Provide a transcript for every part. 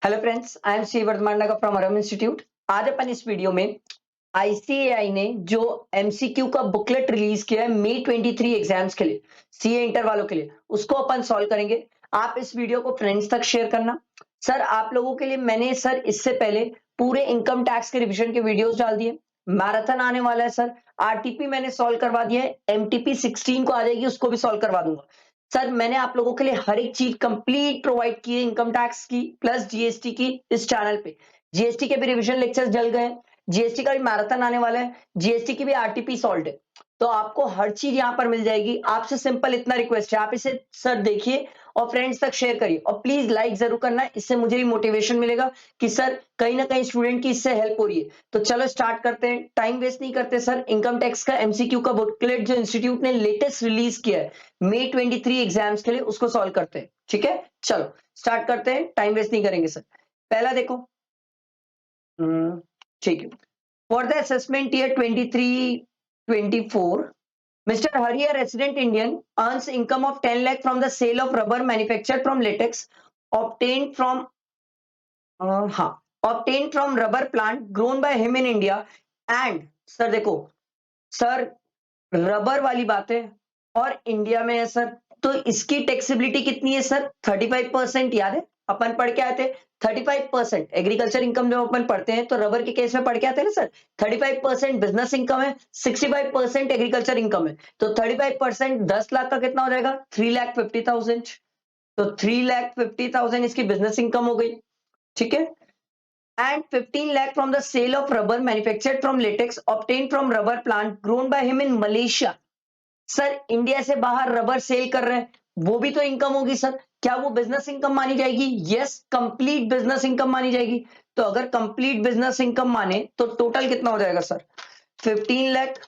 Hello friends, I am सी Vardhamannagar from Aram institute. आज अपन इस वीडियो में आईसीएआई ने जो एमसीक्यू का बुकलेट रिलीज किया है मई 23 एग्जाम्स के लिए, सीए इंटर वालों के लिए, उसको अपन सॉल्व करेंगे। आप इस वीडियो को फ्रेंड्स तक शेयर करना। सर, आप लोगों के लिए मैंने सर इससे पहले पूरे इनकम टैक्स के रिवीजन के वीडियोस डाल दिए। मैराथन आने वाला है सर। आरटीपी मैंने सॉल्व करवा दिया है, एमटीपी 16 को आ जाएगी, उसको भी सॉल्व करवा दूंगा। सर, मैंने आप लोगों के लिए हर एक चीज कंप्लीट प्रोवाइड की है, इनकम टैक्स की प्लस जीएसटी की इस चैनल पे। जीएसटी के भी रिवीजन लेक्चर्स डल गए हैं, जीएसटी का भी मैराथन आने वाला है, जीएसटी की भी आरटीपी सॉल्व है। तो आपको हर चीज यहां पर मिल जाएगी। आपसे सिंपल इतना रिक्वेस्ट है, आप इसे सर देखिए और फ्रेंड्स तक शेयर करिए, और प्लीज लाइक जरूर करना, इससे मुझे भी मोटिवेशन मिलेगा कि सर कहीं ना कहीं स्टूडेंट की इससे हेल्प हो रही है। तो चलो स्टार्ट करते हैं, टाइम वेस्ट नहीं करते सर। इनकम टैक्स का एमसीक्यू का बुकलेट जो इंस्टीट्यूट ने लेटेस्ट रिलीज किया है मई 23 एग्जाम्स के लिए, उसको सॉल्व करते हैं। ठीक है, चलो स्टार्ट करते हैं, टाइम वेस्ट नहीं करेंगे सर। पहला देखो। ठीक है। For the assessment year 23-24, Mr. Hari, a resident Indian, earns income of 10 lakh from the sale of rubber manufactured from latex obtained from obtained from rubber plant grown by him in India and sir देखो sir, rubber वाली बात है और India में है sir, तो इसकी taxability कितनी है सर? 35%। याद है अपन पढ़ के आए थे 35%। एग्रीकल्चर इनकम जब अपन पढ़ते हैं तो रबर के केस में पढ़ के आते हैं ना सर। 35% बिजनेस इनकम है, 65% एग्रीकल्चर इनकम है। तो 35% 10 लाख का कितना हो जाएगा? 3,50,000। तो 3,50,000 इसकी बिजनेस इनकम हो गई। ठीक है। and 15 lakh from the sale of rubber manufactured from latex obtained from rubber plant grown by him in Malaysia। Sir, India से बाहर रबर सेल कर रहे हैं, वो भी तो इनकम होगी सर। क्या वो बिजनेस इनकम मानी जाएगी? यस, कंप्लीट बिजनेस इनकम मानी जाएगी। तो अगर कंप्लीट बिजनेस इनकम माने तो टोटल कितना हो जाएगा सर? 15 लाख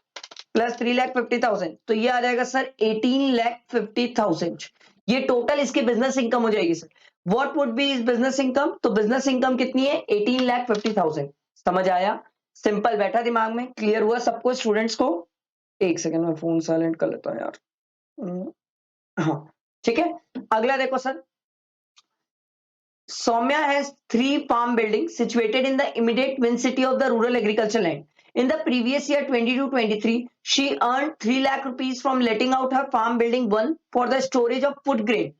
प्लस 3,50,000, तो ये आ जाएगा सर 18,50,000। ये टोटल इसकी बिजनेस इनकम हो जाएगी sir. What would B is business income? तो बिजनेस इनकम कितनी है? 18,50,000। समझ आया? सिंपल बैठा दिमाग में? क्लियर हुआ सबको स्टूडेंट्स को? एक सेकंड में फोन साइलेंट कर लेता हूं यार। हाँ, ठीक है। अगला देखो sir. Soumya has 3 farm buildings situated in the immediate vicinity of the rural agriculture land. In the previous year 22-23, she earned 3 lakh rupees from letting out her farm building 1 for the storage of food grain.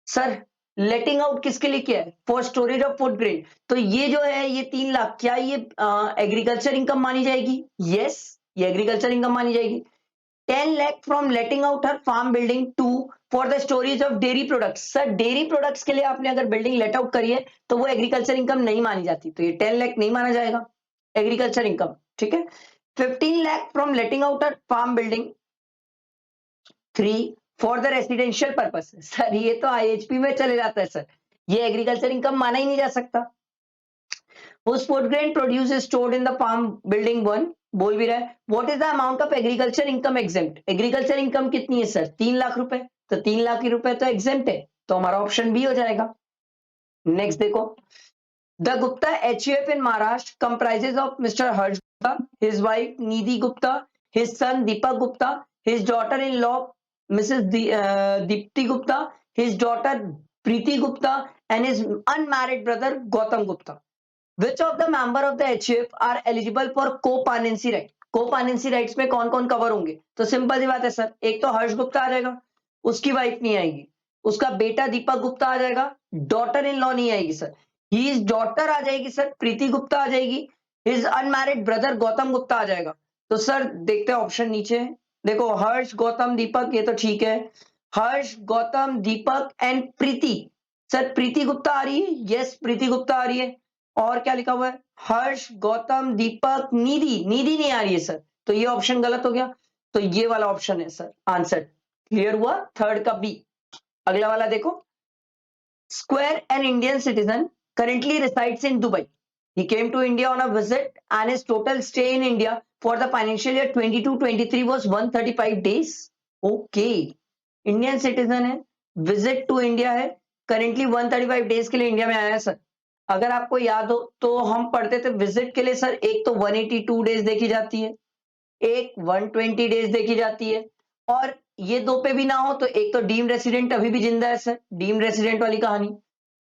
Sir, letting out किसके लिए किया है? For storage of food grain. तो ये जो है ये 3 लाख, क्या ये एग्रीकल्चर इनकम मानी जाएगी? यस, ये एग्रीकल्चर इनकम मानी जाएगी। 10 lakh from letting out her farm building 2 for the storage of dairy products। Sir, dairy products के लिए आपने अगर बिल्डिंग लेट आउट करी है तो वो एग्रीकल्चर इनकम नहीं मानी जाती, तो ये 10 लाख नहीं माना जाएगा एग्रीकल्चर इनकम। ठीक है। 15 lakh from letting out her farm building 3 for the residential purpose. Sir, ये तो आईएचपी में चले जाता है सर, ये एग्रीकल्चर इनकम माना ही नहीं जा सकता। whose food grain produce is stored in the farm building 1 बोल भी रहा है। What is the amount of agriculture income exempt? Agriculture income कितनी है सर? 3 लाख रुपए। तो 3 लाख ही रुपए तो एग्जेम्प्ट है, तो हमारा ऑप्शन बी हो जाएगा। नेक्स्ट देखो। The Gupta HUF in Maharashtra comprises of mister Harsh Gupta, his wife Nidhi Gupta, his son Deepak Gupta, his daughter in law Mrs Deepti Gupta, his daughter Preeti Gupta and his unmarried brother Gautam Gupta. Which of the member of the HUF are eligible for co-parnancy right? Co-parnancy rights में कौन कौन cover होंगे? तो simple सी बात है sir, एक तो हर्ष गुप्ता आ जाएगा, उसकी वाइफ नहीं आएगी, उसका बेटा दीपक गुप्ता आ जाएगा, डॉटर इन लॉ नहीं आएगी सर, ही डॉटर आ जाएगी सर, प्रीति गुप्ता आ जाएगी, his unmarried brother Gautam Gupta आ जाएगा। तो सर देखते हैं ऑप्शन नीचे। देखो, हर्ष गौतम दीपक, ये तो ठीक है। हर्ष गौतम दीपक एंड प्रीति। सर, प्रीति गुप्ता आ रही है? यस, प्रीति गुप्ता आ रही है। और क्या लिखा हुआ है? हर्ष गौतम दीपक निधि, निधि नहीं आ रही है सर, तो ये ऑप्शन गलत हो गया। तो ये वाला ऑप्शन है सर आंसर। क्लियर हुआ? थर्ड का बी। अगला वाला देखो। Square an Indian citizen currently resides in Dubai. He came to India on a visit and his total stay in India for the financial year 22-23 was 135 days. Okay, Indian citizen है, visit to India है, currently 135 days के लिए India में आया है sir. अगर आपको याद हो तो हम पढ़ते थे विजिट के लिए सर, एक तो 182 डेज देखी जाती है, एक 120 डेज देखी जाती है, और ये दो पे भी ना हो तो एक तो डीम रेसिडेंट अभी भी जिंदा है सर, डीम रेसिडेंट वाली कहानी।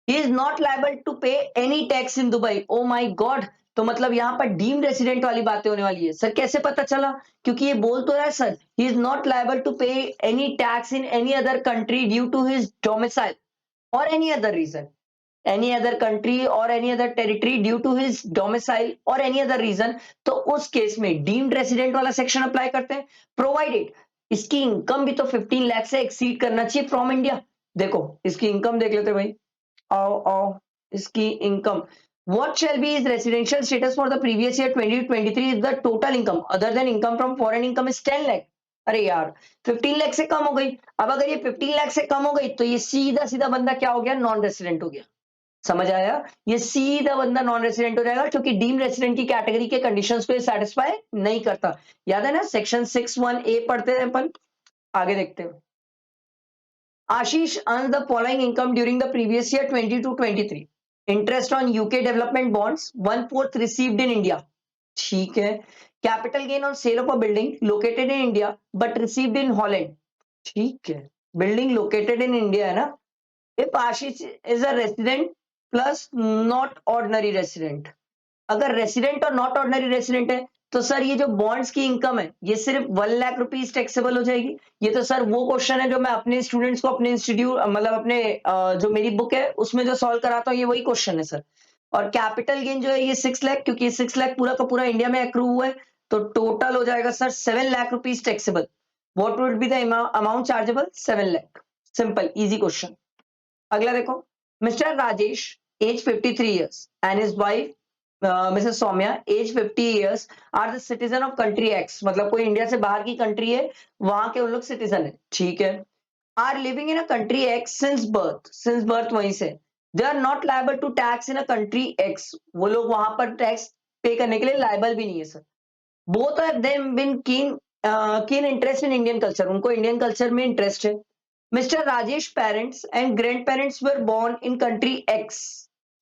He is not liable to pay any tax in Dubai. Oh my God, तो मतलब यहाँ पर डीम्ड रेसिडेंट वाली बातें होने वाली है सर। कैसे पता चला? क्योंकि ये बोल तो रहा है sir, he is not liable to pay any tax in any other country due to his domicile और any other reason, any other country or any other territory due to his domicile or any other reason, तो उस case में deemed resident वाला section apply करते हैं। Provided इसकी income भी तो 15 लाख से एक्सीड करना चाहिए फ्रॉम इंडिया। देखो इसकी इनकम देख लेते हैं भाई, आओ आओ, इसकी income, what shall be his residential status for the previous year 2023 is the total income other than income from foreign income is 10 lakh। अरे यार 15 लाख से कम हो गई। अब अगर ये 15 लाख से कम हो गई तो ये सीधा सीधा बंदा क्या हो गया? नॉन रेसिडेंट हो गया। समझ आया? ये सीधा बंदा नॉन रेसिडेंट हो जाएगा क्योंकि डीम रेसिडेंट की कैटेगरी के कंडीशंस को ये सेटिस्फाई नहीं करता। याद है ना, सेक्शन 6(1)(a) पढ़ते हैं अपन। आगे देखते हैं। आशीष earned the following income during the previous year 22-23। interest on UK development bonds 1/4 received in India। ठीक है। capital gain on sale of a building located in India but received in Holland। ठीक है, building located in India है ना। If Ashish is a resident plus not ordinary resident, अगर resident और not ordinary resident है तो sir ये जो बॉन्ड्स की इनकम है ये सिर्फ 1 लाख रुपीज टैक्सेबल हो जाएगी। ये तो सर वो क्वेश्चन है जो मैं अपने स्टूडेंट्स को अपने इंस्टीट्यूट मतलब अपने जो मेरी बुक है उसमें जो सॉल्व कराता हूँ, ये वही क्वेश्चन है सर। और कैपिटल गेन जो है ये 6 लाख, क्योंकि 6 लाख पूरा का पूरा इंडिया में एक्रू हुआ है, तो टोटल हो जाएगा sir 7 lakh rupees taxable. What would be the amount chargeable? 7 lakh. Simple easy question. अगला देखो, mister Rajesh age 53 years and his wife missus Saumya age 50 years are the citizen of country x. मतलब कोई इंडिया से बाहर की कंट्री है, वहां के उन लोग सिटीजन है, ठीक है। Are living in a country x since birth वहीं से, they are not liable to tax in a country x. वो लोग वहां पर टैक्स पे करने के लिए लायबल भी नहीं है sir. Both of them been keen interest in Indian culture, उनको इंडियन कल्चर में इंटरेस्ट है। Mister Rajesh parents and grand parents were born in country x.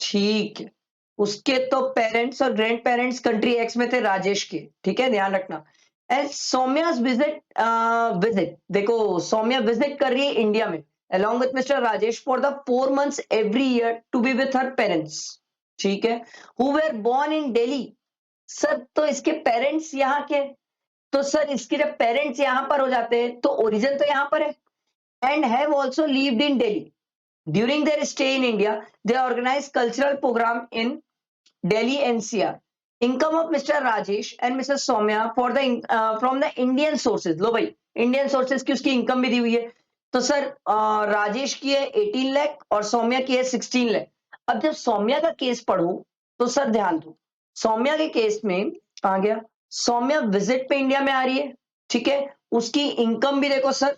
ठीक है, उसके तो पेरेंट्स और ग्रैंड पेरेंट्स कंट्री एक्स में थे राजेश के, ठीक है, ध्यान रखना। एंड सौम्या's विजिट देखो, सौम्या विजिट कर रही है इंडिया में along with Mr. Rajesh for the 4 months every year to be with her parents, ठीक है, who were born in Delhi। Sir तो इसके पेरेंट्स यहाँ के, तो सर इसके जब पेरेंट्स यहाँ पर हो जाते हैं तो ओरिजिन तो यहाँ पर है। And have also lived in Delhi during their stay in India, they organise cultural program in Delhi NCR। Income of Mr. Rajesh and Mrs. Soumya for the from the Indian sources। लो भाई, Indian sources की उसकी income भी दी हुई है। तो sir Rajesh की है 18 लाख और सौम्या की है 16 लाख। अब जब सौम्या का केस पढ़ो तो सर ध्यान दो, सौम्या के केस में आ गया, सौम्या विजिट पे इंडिया में आ रही है, ठीक है, उसकी इनकम भी देखो सर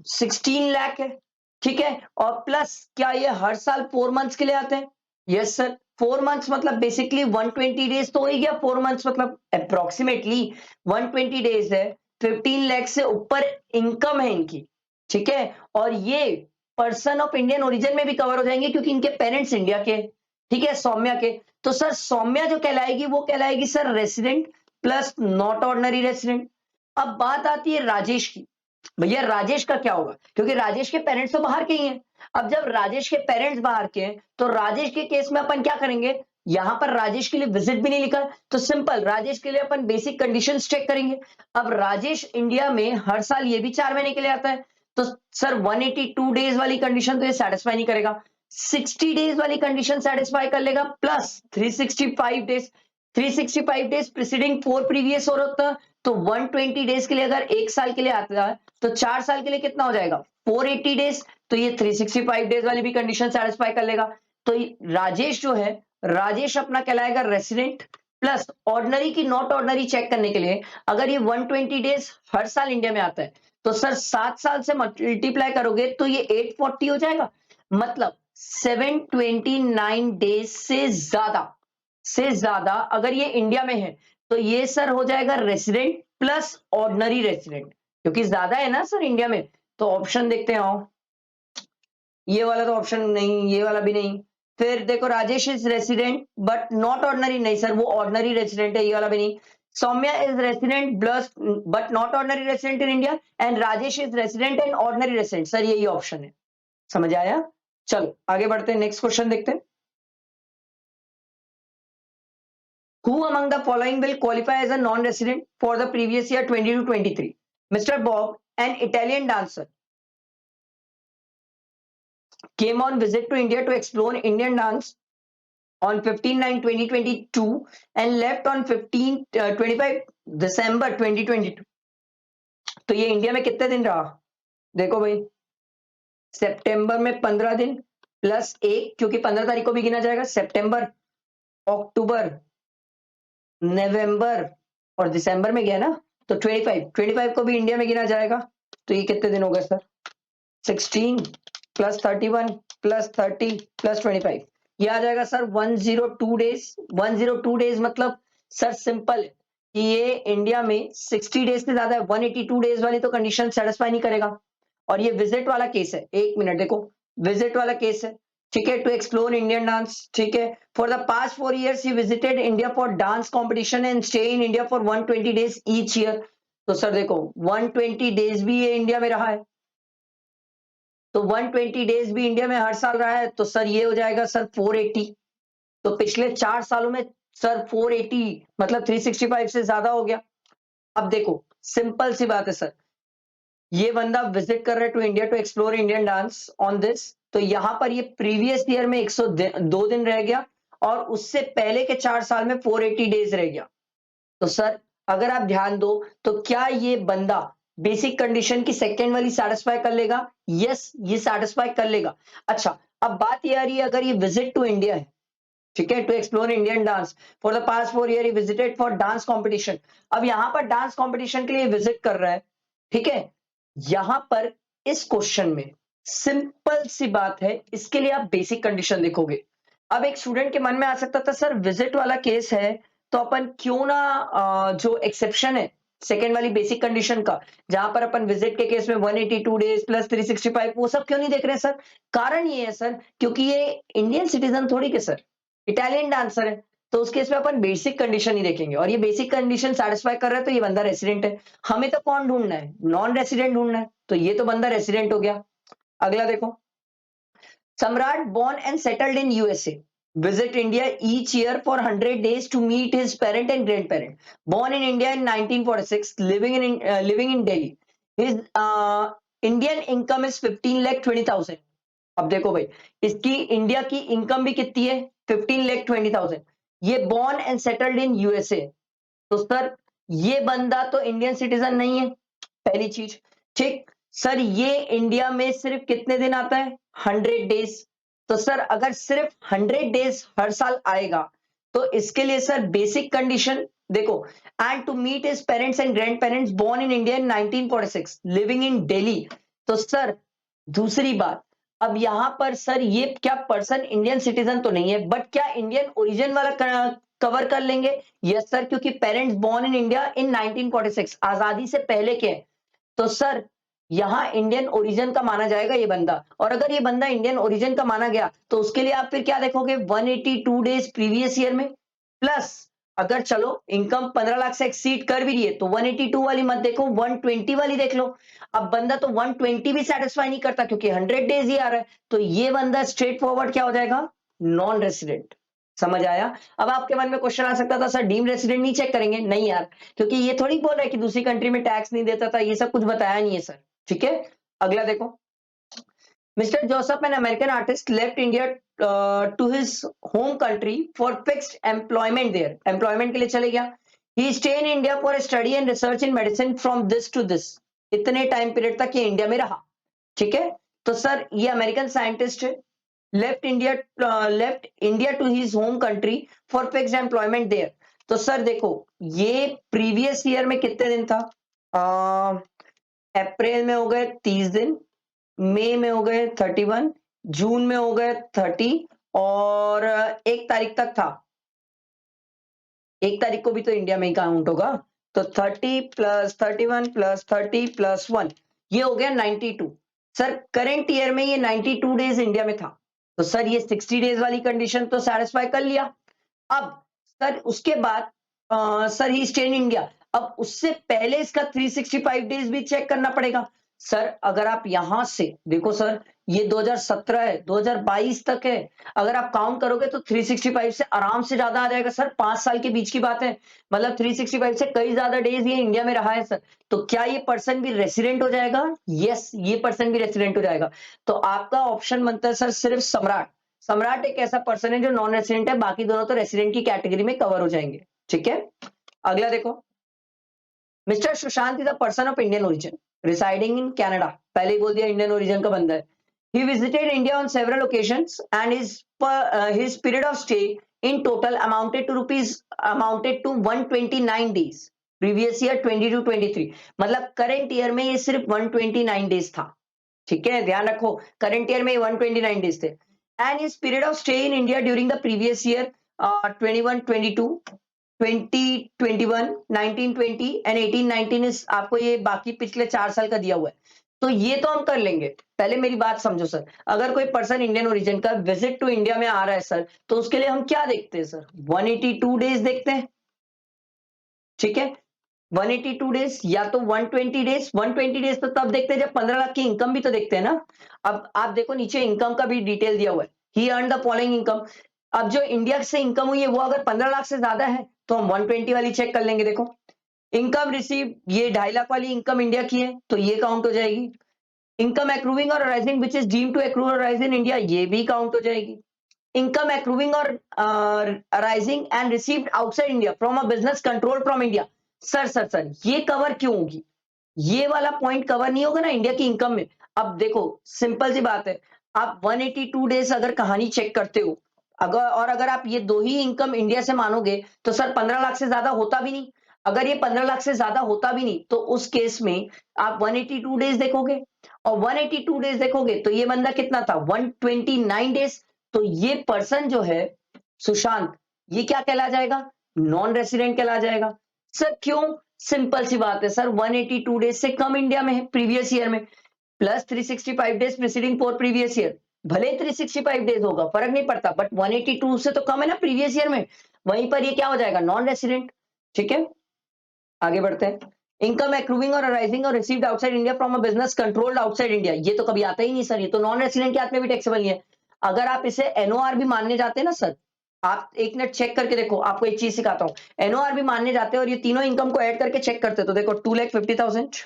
16 लाख है, ठीक है, और प्लस क्या ये हर साल 4 मंथ्स के लिए आते हैं? यस सर, 4 मंथ्स मतलब बेसिकली 120 डेज तो हो ही गया। 4 मंथ्स मतलब अप्रोक्सीमेटली 120 डेज है। 15 लाख से ऊपर इनकम है इनकी, ठीक है, और ये पर्सन ऑफ इंडियन ओरिजिन में भी कवर हो जाएंगे क्योंकि इनके पेरेंट्स इंडिया के, ठीक है, सौम्या के। तो सर सौम्या जो कहलाएगी वो कहलाएगी sir resident plus not ordinary resident. अब बात आती है राजेश की। भैया राजेश का क्या होगा, क्योंकि राजेश के पेरेंट्स तो बाहर के ही हैं। अब जब राजेश के पेरेंट्स बाहर के हैं तो राजेश के केस में अपन क्या करेंगे, यहां पर राजेश के लिए विजिट भी नहीं लिखा, तो सिंपल राजेश के लिए अपन बेसिक कंडीशंस चेक करेंगे। अब राजेश इंडिया में हर साल ये भी 4 महीने के लिए आता है, तो सर 182 डेज वाली कंडीशन तो ये सेटिस्फाई नहीं करेगा। 60 डेज वाली कंडीशन सेटिस्फाई कर लेगा plus 365 days. 365 days preceding 4 previous और होता, तो 120 डेज के लिए अगर 1 साल के लिए आता है तो 4 साल के लिए कितना हो जाएगा? 480 डेज। तो ये 365 डेज वाली भी कंडीशन सेटिस्फाई कर लेगा। तो राजेश जो है, राजेश अपना कहलाएगा रेसिडेंट प्लस ऑर्डिनरी की नॉट ऑर्डिनरी चेक करने के लिए अगर ये 120 डेज हर साल इंडिया में आता है तो सर 7 साल से मल्टीप्लाई करोगे तो ये 840 हो जाएगा। मतलब 729 डेज से ज्यादा अगर ये इंडिया में है तो ये सर हो जाएगा रेसिडेंट प्लस ऑर्डिनरी रेसिडेंट, क्योंकि ज्यादा है ना सर इंडिया में। तो ऑप्शन देखते हैं, आओ, ये वाला तो ऑप्शन नहीं, ये वाला भी नहीं। फिर देखो Rajesh is resident but not ordinary, नहीं सर वो ऑर्डिनरी रेसिडेंट है, ये वाला भी नहीं। Saumya is resident plus but not ordinary resident in India and Rajesh is resident and ordinary resident, sir यही ऑप्शन है। समझ आया? चलो आगे बढ़ते हैं, नेक्स्ट क्वेश्चन देखते हैं। Who among the following will qualify as a non-resident for the previous year 22-23? Mr. Bob, an Italian dancer, came on visit to India to explore Indian dance on 15/9/2022 and left on 25 December 2022. तो ये India में कितने दिन रहा? देखो भाई, सितंबर में 15 दिन प्लस 1, क्योंकि 15 तारीख को भी गिना जाएगा, सितंबर, अक्टूबर, नवंबर और दिसंबर में गया ना, तो 25 को भी इंडिया में गिना जाएगा। तो ये कितने दिन हो गए सर? 16 प्लस 31 प्लस 30 प्लस 25, ये आ जाएगा सर 102 डेज। 102 डेज मतलब सर सिंपल है कि ये इंडिया में 60 डेज से ज्यादा है, 182 डेज वाली तो कंडीशन सेटिस्फाई नहीं करेगा। और ये विजिट वाला केस है, एक मिनट देखो, विजिट वाला केस है, ठीक है, टू एक्सप्लोर इंडियन डांस, ठीक है। For the past 4 years he visited India for dance competition and stay in India for 120 days each year. तो सर देखो 120 डेज भी ये इंडिया में रहा है, तो 120 डेज भी इंडिया में हर साल रहा है, तो सर ये हो जाएगा सर 480। तो पिछले 4 सालों में सर 480 मतलब 365 से ज्यादा हो गया। अब देखो सिंपल सी बात है सर, ये बंदा विजिट कर रहा है to India to explore Indian dance on this, तो यहां पर ये प्रीवियस ईयर में 102 दिन रह गया और उससे पहले के 4 साल में 480 डेज रह गया। तो सर अगर आप ध्यान दो तो क्या ये बंदा बेसिक कंडीशन की सेकेंड वाली सेटिस्फाई कर लेगा? यस, ये सेटिस्फाई कर लेगा। अच्छा, अब बात ये आ रही है, अगर ये विजिट टू इंडिया है, ठीक है, to explore Indian dance for the past 4 years visited for dance competition. अब यहां पर डांस कॉम्पिटिशन के लिए विजिट कर रहा है, ठीक है। यहां पर इस क्वेश्चन में सिंपल सी बात है, इसके लिए आप बेसिक कंडीशन देखोगे। अब एक स्टूडेंट के मन में आ सकता था सर विजिट वाला केस है, तो अपन क्यों ना जो एक्सेप्शन है सेकेंड वाली बेसिक कंडीशन का, जहां पर अपन विजिट के केस में 182 डेज प्लस 365, वो सब क्यों नहीं देख रहे सर? कारण ये है सर, क्योंकि ये इंडियन सिटीजन थोड़ी के सर, इटालियन डांसर है, तो उस केस में अपन बेसिक कंडीशन ही देखेंगे, और ये बेसिक कंडीशन सेटिस्फाई कर रहा है तो ये बंदा रेसिडेंट है। हमें तो कौन ढूंढना है? नॉन रेसिडेंट ढूंढना है, तो ये तो बंदा रेसिडेंट हो गया। अगला देखो, सम्राट born and settled in USA visit India each year for 100 days to meet his parent and grandparent. Born in India in 1946, living in Delhi. His Indian income is 15,20,000. अब देखो भाई, इसकी इंडिया की इनकम भी कितनी है? 15,20,000। ये born and settled in USA, तो सर ये बंदा तो इंडियन सिटीजन नहीं है, पहली चीज, ठीक। सर ये इंडिया में सिर्फ कितने दिन आता है? 100 डेज। तो सर अगर सिर्फ 100 डेज हर साल आएगा, तो इसके लिए सर बेसिक कंडीशन देखो, and to meet his parents and grand parents born in India in 1946 living in Delhi. तो सर दूसरी बात, अब यहां पर सर ये क्या पर्सन इंडियन सिटीजन तो नहीं है, बट क्या इंडियन ओरिजिन वाला कवर कर लेंगे? यस सर, क्योंकि parents born in India in 1946, आजादी से पहले के हैं, तो सर यहां इंडियन ओरिजिन का माना जाएगा ये बंदा। और अगर ये बंदा इंडियन ओरिजिन का माना गया, तो उसके लिए आप फिर क्या देखोगे? 182 डेज प्रीवियस ईयर में, प्लस अगर चलो इनकम 15 लाख से एक्सीड कर भी रही है, तो 182 वाली मत देखो, 120 वाली देख लो। अब बंदा तो 120 भी सेटिस्फाई नहीं करता, क्योंकि 100 डेज ही आ रहा है, तो ये बंदा स्ट्रेट फॉरवर्ड क्या हो जाएगा? Non resident. समझ आया? अब आपके मन में क्वेश्चन आ सकता था सर डीम रेसिडेंट नहीं चेक करेंगे? नहीं यार, क्योंकि ये थोड़ी बोल रहा है कि दूसरी कंट्री में टैक्स नहीं देता था, ये सब कुछ बताया नहीं है सर, ठीक है। अगला देखो, mister Joseph an American artist left India to his home country for fixed employment there, employment के लिए चले गया। He stay in India for study and research in medicine from this to this, इतने time period तक ये India में रहा, ठीक है। तो सर ये अमेरिकन साइंटिस्ट है, left India to his home country for fixed employment there. तो सर देखो ये प्रीवियस ईयर में कितने दिन था? अप्रैल में हो गए 30 दिन, मई में हो गए 31, जून में हो गए 30, और 1 तारीख तक था। 1 तारीख को भी तो इंडिया में ही काउंट होगा, तो 30 प्लस 31 प्लस 30 प्लस 1, ये हो गया 92। सर करंट ईयर में ये 92 डेज इंडिया में था, तो सर ये 60 डेज वाली कंडीशन तो सेटिस्फाई कर लिया। अब सर उसके बाद sir he stay in India, अब उससे पहले इसका 365 डेज भी चेक करना पड़ेगा। सर अगर आप यहां से देखो सर, ये 2017 है, 2022 तक है, अगर आप काउंट करोगे तो 365 से आराम से ज्यादा आ जाएगा सर, 5 साल के बीच की बात है, मतलब 365 से कई ज्यादा डेज ये इंडिया में रहा है सर। तो क्या ये पर्सन भी रेसिडेंट हो जाएगा? यस, ये पर्सन भी रेसिडेंट हो जाएगा। तो आपका ऑप्शन बनता है सर सिर्फ सम्राट। सम्राट एक ऐसा पर्सन है जो नॉन रेसिडेंट है, बाकी दोनों तो रेसिडेंट की कैटेगरी में कवर हो जाएंगे। ठीक है, अगला देखो। Mister Sushant is a person of Indian origin residing in Canada. पहले ही बोल दिया इंडियन ओरिजिन का बंदा है। He visited India on several occasions and his period of stay in total amounted to 129 days previous year 22-23। मतलब करंट ईयर में ये सिर्फ 129 डेज था। ठीक है, ध्यान रखो, करंट ईयर में 129 डेज थे। And his period of stay in India during the previous year 21-22 2021 1920 and 18-19 इस आपको ये बाकी पिछले 4 साल का दिया हुआ है। तो ये तो हम कर लेंगे। पहले मेरी बात समझो सर, अगर कोई पर्सन इंडियन ओरिजिन का विजिट टू इंडिया में आ रहा है सर, तो उसके लिए हम क्या देखते हैं सर? 182 डेज देखते हैं। ठीक है, 182 डेज या तो 120 डेज। 120 डेज तो तब देखते हैं जब 15 लाख की इनकम भी तो देखते हैं ना। अब आप देखो नीचे इनकम का भी डिटेल दिया हुआ है। ही अर्न द फॉलोइंग इनकम। अब जो इंडिया से इनकम हुई है वो अगर 15 लाख से ज्यादा है तो हम 120 वाली चेक कर लेंगे। देखो, इनकम रिसीव, ये 2.5 लाख वाली इनकम इंडिया की है तो ये काउंट हो जाएगी। इनकम एक्रूविंग और arising which is deemed to accrue और अराइज इन इंडिया, ये भी काउंट हो जाएगी। इनकम एक्रूविंग और arising and received outside India from a business control from India. Sir ये कवर क्यों होगी? ये वाला पॉइंट कवर नहीं होगा ना इंडिया की इनकम में। अब देखो, सिंपल सी बात है, आप 182 डेज अगर कहानी चेक करते हो, अगर आप ये दो ही इनकम इंडिया से मानोगे तो सर 15 लाख से ज्यादा होता भी नहीं। अगर ये 15 लाख से ज्यादा होता भी नहीं तो उस केस में आप 182 डेज देखोगे, और 182 डेज देखोगे तो ये बंदा कितना था? 129 डेज। तो ये पर्सन जो है सुशांत, ये क्या कहला जाएगा? नॉन रेसिडेंट कहला जाएगा। सर क्यों? सिंपल सी बात है सर, 182 डेज से कम इंडिया में है प्रीवियस ईयर में, plus 365 days preceding for previous year. भले 365 डेज होगा, फर्क नहीं पड़ता, बट 182 से तो कम है ना प्रीवियस ईयर में। वहीं पर ये क्या हो जाएगा? Non resident. ठीक है, आगे बढ़ते हैं। इनकम एक्रूविंग और अराइजिंग और received outside India from a business controlled outside India, ये तो कभी आता ही नहीं सर, ये तो नॉन रेसिडेंट के हाथ में भी टैक्सेबल नहीं है। अगर आप इसे एनओआर भी मानने जाते हैं ना सर, आप एक मिनट चेक करके देखो, आपको एक चीज सिखाता हूं। एनओआर भी मानने जाते हैं और ये तीनों इनकम को ऐड करके चेक करते, तो देखो 2,50,000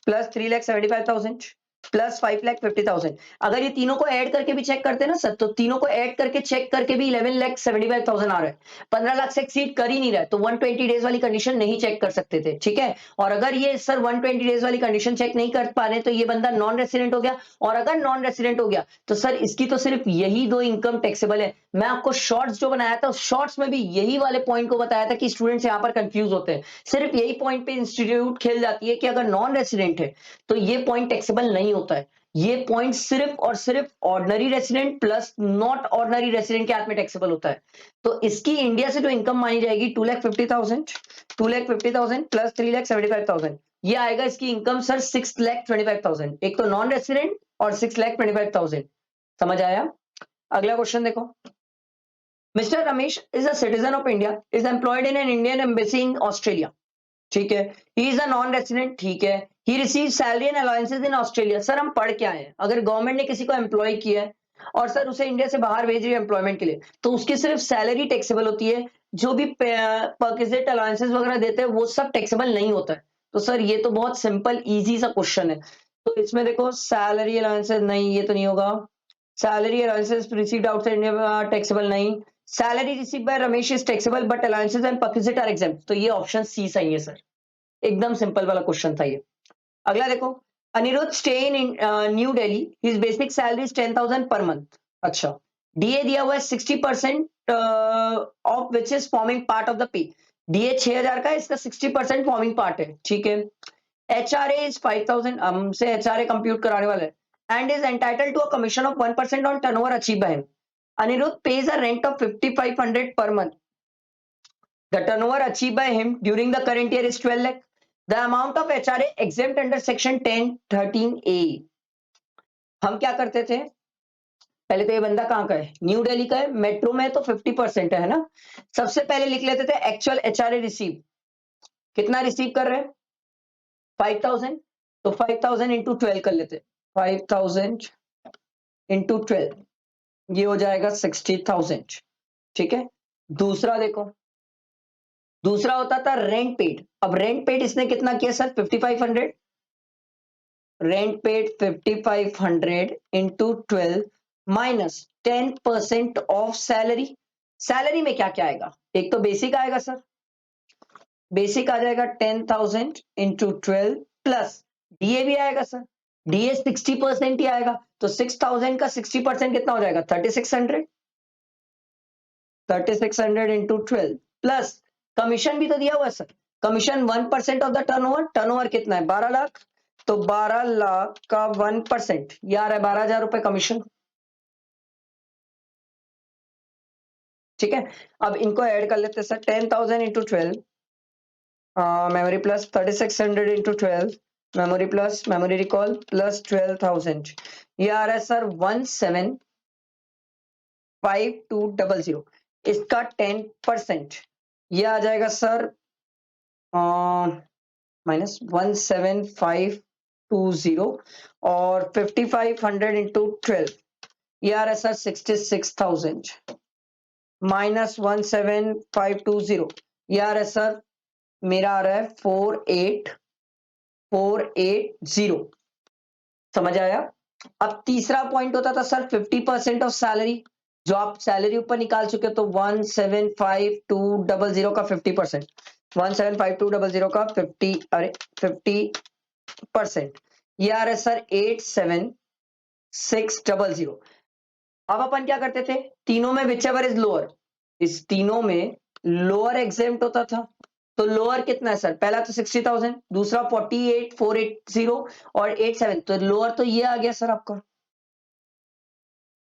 प्लस 3,75,000 प्लस 5,50,000। अगर ये तीनों को ऐड करके भी चेक करते हैं ना सर, तो तीनों को ऐड करके चेक करके भी 11,75,000 आ रहा है। 15 लाख से एक्सीड कर ही नहीं रहा है, तो 120 डेज वाली कंडीशन नहीं चेक कर सकते थे। ठीक है, और अगर ये सर 120 डेज वाली कंडीशन चेक नहीं कर पा रहे तो ये बंदा नॉन रेसिडेंट हो गया, और अगर नॉन रेसिडेंट हो गया तो सर इसकी तो सिर्फ यही दो इनकम टैक्सेबल है। मैं आपको शॉर्ट्स जो बनाया था, शॉर्ट्स में भी यही वाले पॉइंट को बताया था कि स्टूडेंट्स यहाँ पर कंफ्यूज होते हैं। सिर्फ यही पॉइंट पे इंस्टीट्यूट खेल जाती है कि अगर नॉन रेसिडेंट है तो ये पॉइंट टैक्सेबल नहीं होता है। ये पॉइंट सिर्फ और सिर्फ ordinary resident plus not ordinary resident के हाथ में टैक्सेबल होता है। तो इसकी इंडिया से जो इनकम मानी जाएगी 2,50,000 प्लस 3,75,000, ये आएगा इसकी इनकम सर 6,25,000। एक तो नॉन रेसिडेंट और 6,25,000। समझ आया? अगला क्वेश्चन देखो। Mister Ramesh is a citizen of India, is employed in an Indian embassy in Australia. ठीक है, he is a non resident. ठीक है, he receive salary and allowances in Australia. Sir हम पढ़ क्या है, अगर गवर्नमेंट ने किसी को एम्प्लॉय किया है और सर उसे इंडिया से बाहर भेज रही है एम्प्लॉयमेंट के लिए, तो उसकी सिर्फ सैलरी टैक्सेबल होती है, जो भी परक्विजिट अलाउंसेस वगैरह देते हैं वो सब टैक्सेबल नहीं होता है। तो सर ये तो बहुत सिंपल इजी सा क्वेश्चन है। तो इसमें देखो सैलरी अलाउंसेस नहीं, ये तो नहीं होगा। Salary allowances received outside India taxable नहीं। Salary received by Ramesh is taxable but allowances and perquisite are exempt. तो ये ऑप्शन सी सही है सर, एकदम सिंपल वाला क्वेश्चन था ये। अगला देखो। Aniruddh stay in New Delhi, his basic salary is 10,000 per month. अच्छा, डीए दिया हुआ है 60% of which is forming part of the pay. DA 6,000 का है, इसका 60% फॉर्मिंग पार्ट है। ठीक है, एचआरए इज 5,000, हमसे एचआरए कंप्यूट कराने वाला है, and is entitled to a commission of 1% on turnover achieve by him. Aniruddh pays a rent of 5,500 per month. The turnover achieved by him during the current year is 12 lakh. The amount of HRA exempt under section 10(13)(a). हम क्या करते थे, पहले तो ये बंदा कहाँ का है? न्यू दिल्ली का है, मेट्रो में तो 50% है ना। सबसे पहले लिख लेते थे एक्चुअल एचआरए रिसीव, कितना रिसीव कर रहे हैं? 5,000 तो 5000 इंटू 12 कर लेते, 5000 इंटू 12 ये हो जाएगा 60,000। ठीक है, दूसरा देखो, दूसरा होता था रेंट पेड। अब रेंट पेड इसने कितना किया sir, 5500। Rent paid 5500 into 12 minus 10% of salary. Salary में क्या क्या आएगा, एक तो बेसिक आएगा सर, बेसिक आ जाएगा 10,000 इंटू 12 प्लस डीए भी आएगा सर, डीए 60% ही आएगा, तो 6,000 का 60% कितना हो जाएगा, 3600। 3600 इंटू 12 प्लस कमीशन भी तो दिया हुआ है sir, commission 1% of the turnover. Turnover कितना है, 12 लाख, तो 12 लाख का 1% यार है 12,000 रुपए कमीशन। ठीक है, अब इनको ऐड कर लेते हैं sir, 10,000 into 12 memory plus 3600 into 12 memory plus memory recall plus 12,000, ये आ रहा है सर 175200। इसका 10% ये आ जाएगा सर माइनस 17520 और 5500 इंटू 12 ये आ रहा है सर 66,000 माइनस 17520 ये आ रहा है सर, मेरा आ रहा है 48480। समझ आया। अब तीसरा पॉइंट होता था सर 50% ऑफ सैलरी, जो आप सैलरी ऊपर निकाल चुके हो, तो 17520 का 50%, 17520 का 50, अरे 50% ये आ रहा है सर 87600। अब अपन क्या करते थे, तीनों में विच एवर इज लोअर, इस तीनों में लोअर एग्जेम्प्ट होता था, तो लोअर कितना है सर, पहला तो 60,000, दूसरा 48,480 और 87, तो लोअर तो ये आ गया सर आपका।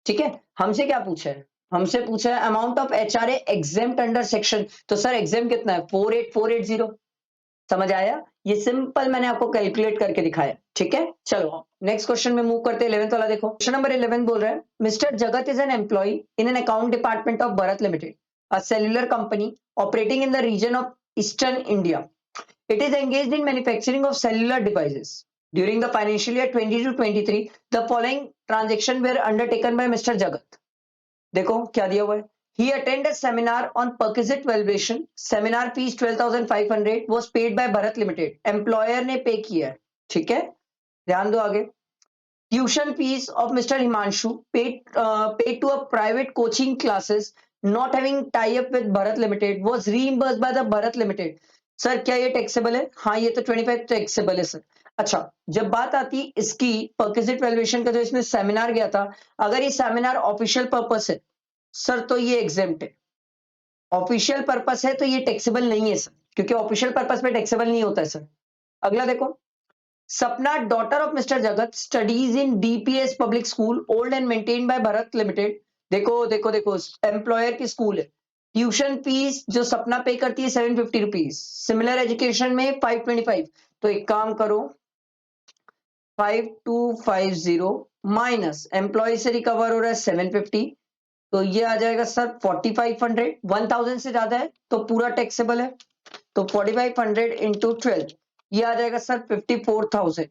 ठीक है, हमसे क्या पूछा है, हमसे पूछा है amount of HRA exempt under section, तो सर एग्जेम्प्ट कितना है 48,480। समझ आया, ये सिंपल मैंने आपको कैलकुलेट करके दिखाया। ठीक है, चलो नेक्स्ट क्वेश्चन में मूव करते हैं। 11th वाला देखो, क्वेश्चन नंबर 11 बोल रहा है, mister Jagat is an employ in an account department of Bharat limited, a cellular company operating in the region of eastern India. It is engaged in manufacturing of cellular devices. During the financial year 20 to 23, the following transaction were undertaken by Mr. Jagat. देखो क्या दिया हुआ है, he attended a seminar on perquisite valuation. Seminar fees 12,500 was paid by Bharat Limited. Employer ने पे किया है। ठीक है, ध्यान दो आगे। Tuition fees of Mr. Himanshu paid to a private coaching classes not having tie up with Bharat Limited was reimbursed by the Bharat Limited. Sir क्या ये टैक्सेबल है, हाँ ये तो 25 टैक्सेबल है सर। अच्छा, जब बात आती इसकी परक्विजिट वैल्यूएशन का, जो इसमें सेमिनार गया था, अगर ये सेमिनार ऑफिशियल पर्पस है सर तो ये एग्जेम्प्ट है, ऑफिशियल पर्पस है तो ये टैक्सेबल नहीं है सर, क्योंकि ऑफिशियल पर्पस में टैक्सेबल नहीं होता है सर। अगला देखो, सपना डॉटर ऑफ मिस्टर जगत studies in DPS public school old and maintain by Bharat limited. देखो देखो देखो, एम्प्लॉयर की स्कूल है, ट्यूशन फीस जो सपना पे करती है 750 रुपीज, सिमिलर एजुकेशन में 525, तो एक काम करो 5250 माइनस एम्प्लॉय से रिकवर हो रहा है 750, तो ये आ जाएगा सर 4500, 1000 से ज्यादा है तो पूरा टैक्सेबल है, तो 4500 इंटू 12 ये आ जाएगा सर 54,000,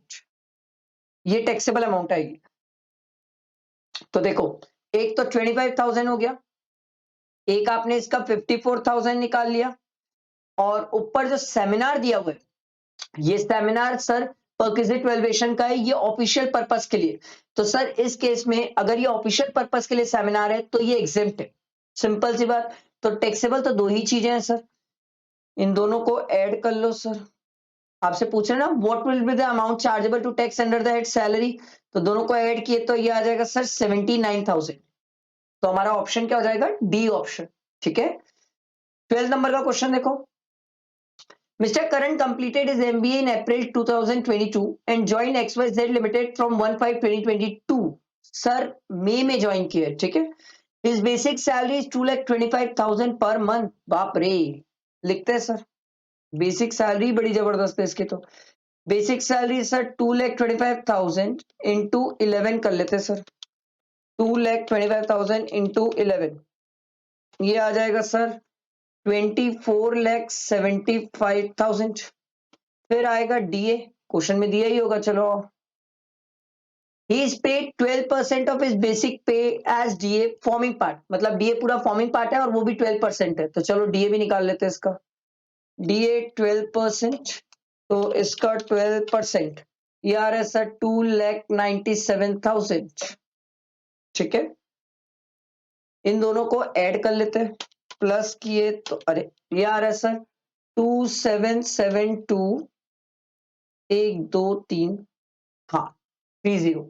ये टैक्सेबल अमाउंट आएगी। तो देखो, एक तो 25,000 हो गया, एक आपने इसका 54,000 निकाल लिया, और ऊपर जो सेमिनार दिया हुआ है, ये सेमिनार सर परक्विजिट वैल्यूएशन का है, ये ऑफिशियल पर्पस के लिए, तो सर इस केस में अगर ये ऑफिशियल पर्पस के लिए सेमिनार है तो ये एग्जेम्प्ट है, सिंपल सी बात। तो टैक्सेबल तो दो ही चीजें हैं सर, इन दोनों को ऐड कर लो सर। आपसे पूछ रहे ना what will be the amount chargeable to tax under the head salary, तो दोनों को ऐड किए तो ये आ जाएगा सर 79,000, तो हमारा ऑप्शन क्या हो जाएगा, डी ऑप्शन। ठीक है, 12 नंबर का क्वेश्चन देखो, mister Karan completed his MBA in April 2022 and joined XYZ limited from 1/5/2022। Sir मई में ज्वाइन किया, ठीक है। His basic salary is 2,25,000 per month, बाप रे, लिखते हैं सर, बेसिक सैलरी बड़ी जबरदस्त है इसकी, तो बेसिक सैलरी सर 2,25,000 इंटू 11 कर लेते सर, 2,25,000 इंटू 11 ये आ जाएगा सर 24,75,000। फिर आएगा डीए, क्वेश्चन में दिया ही होगा। चलो, he is paid 12% of his basic pay as DA forming part, मतलब DA पूरा फॉर्मिंग पार्ट है और वो भी 12% है। तो चलो DA भी निकाल लेते हैं इसका। DA 12%, तो इसका 12% ये आ रहा है सर 2,97,000। ठीक है, इन दोनों को ऐड कर लेते हैं, प्लस किए तो अरे ये आ रहा है सर 2772, 1 2 3, हाँ 30।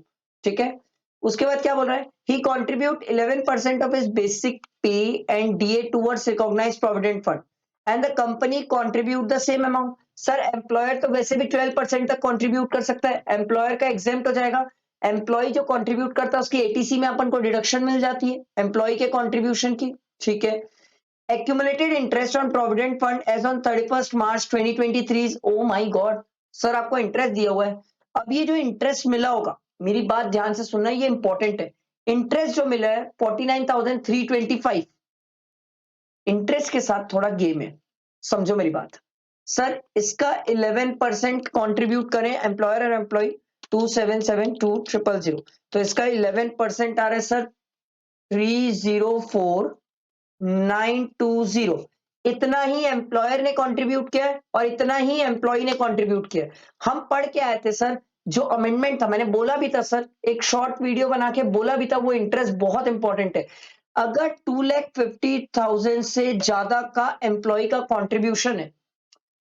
ठीक है, उसके बाद क्या बोल रहा है, he contribute 11% of his basic pay and DA towards recognised provident fund and the company contribute the same amount. Sir employer तो वैसे भी 12% तक कॉन्ट्रीब्यूट कर सकता है, एम्प्लॉयर का एग्जेम्प्ट हो जाएगा। एम्प्लॉय जो कॉन्ट्रीब्यूट करता है उसकी एटीसी में अपन को डिडक्शन मिल जाती है एम्प्लॉय के कॉन्ट्रीब्यूशन की। ठीक है, accumulated interest on provident fund as on 31st March 2023 is, oh my god, sir आपको इंटरेस्ट दिया हुआ है। अब ये जो इंटरेस्ट मिला होगा, मेरी बात ध्यान से सुनना, ये इंपॉर्टेंट है। इंटरेस्ट जो मिला है 49,325, इंटरेस्ट के साथ थोड़ा गेम है, समझो मेरी बात। सर इसका 11% कॉन्ट्रीब्यूट करें एम्प्लॉयर और एम्प्लॉय, 2,772,000, तो इसका 11% आ रहा है सर 304,920। इतना ही एम्प्लॉयर ने कंट्रीब्यूट किया है और इतना ही एम्प्लॉय ने कंट्रीब्यूट किया है। हम पढ़ के आए थे सर, जो अमेंडमेंट था, मैंने बोला भी था सर, एक शॉर्ट वीडियो बना के बोला भी था, वो इंटरेस्ट बहुत इंपॉर्टेंट है। अगर 2,50,000 से ज्यादा का एम्प्लॉय का कंट्रीब्यूशन है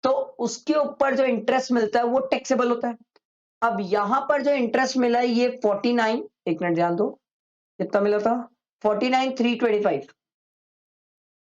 तो उसके ऊपर जो इंटरेस्ट मिलता है वो टैक्सेबल होता है। अब यहां पर जो इंटरेस्ट मिला है ये 49, एक मिनट ध्यान दो, कितना मिला था, 49,325,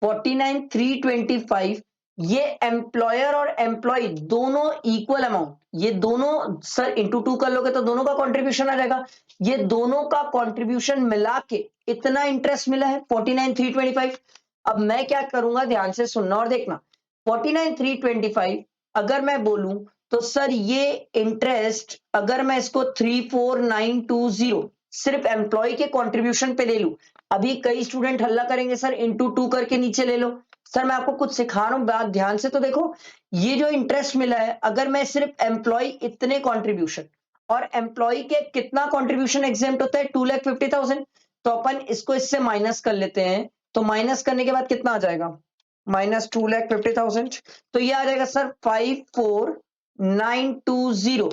49,325, ये एम्प्लॉयर और एम्प्लॉय दोनों इक्वल अमाउंट, ये दोनों सर इंटू 2 कर लोगे तो दोनों का कंट्रीब्यूशन आ जाएगा। ये दोनों का कंट्रीब्यूशन मिला के इतना इंटरेस्ट मिला है 49,325। अब मैं क्या करूंगा, ध्यान से सुनना और देखना, 49,325 अगर मैं बोलूं तो सर ये इंटरेस्ट अगर मैं इसको 34,920 सिर्फ एम्प्लॉय के कंट्रीब्यूशन पे ले लूं, अभी कई स्टूडेंट हल्ला करेंगे सर इंटू 2 करके नीचे ले लो। सर मैं आपको कुछ सिखा रहा हूं, बात ध्यान से तो देखो, ये जो इंटरेस्ट मिला है अगर मैं सिर्फ एम्प्लॉय इतने कंट्रीब्यूशन और एम्प्लॉय के कितना कंट्रीब्यूशन एग्जेम्प्ट होता है 2,50,000, तो अपन इसको इससे माइनस कर लेते हैं, तो माइनस करने के बाद कितना आ जाएगा, माइनस 2,50,000, तो ये आ जाएगा सर 54,920।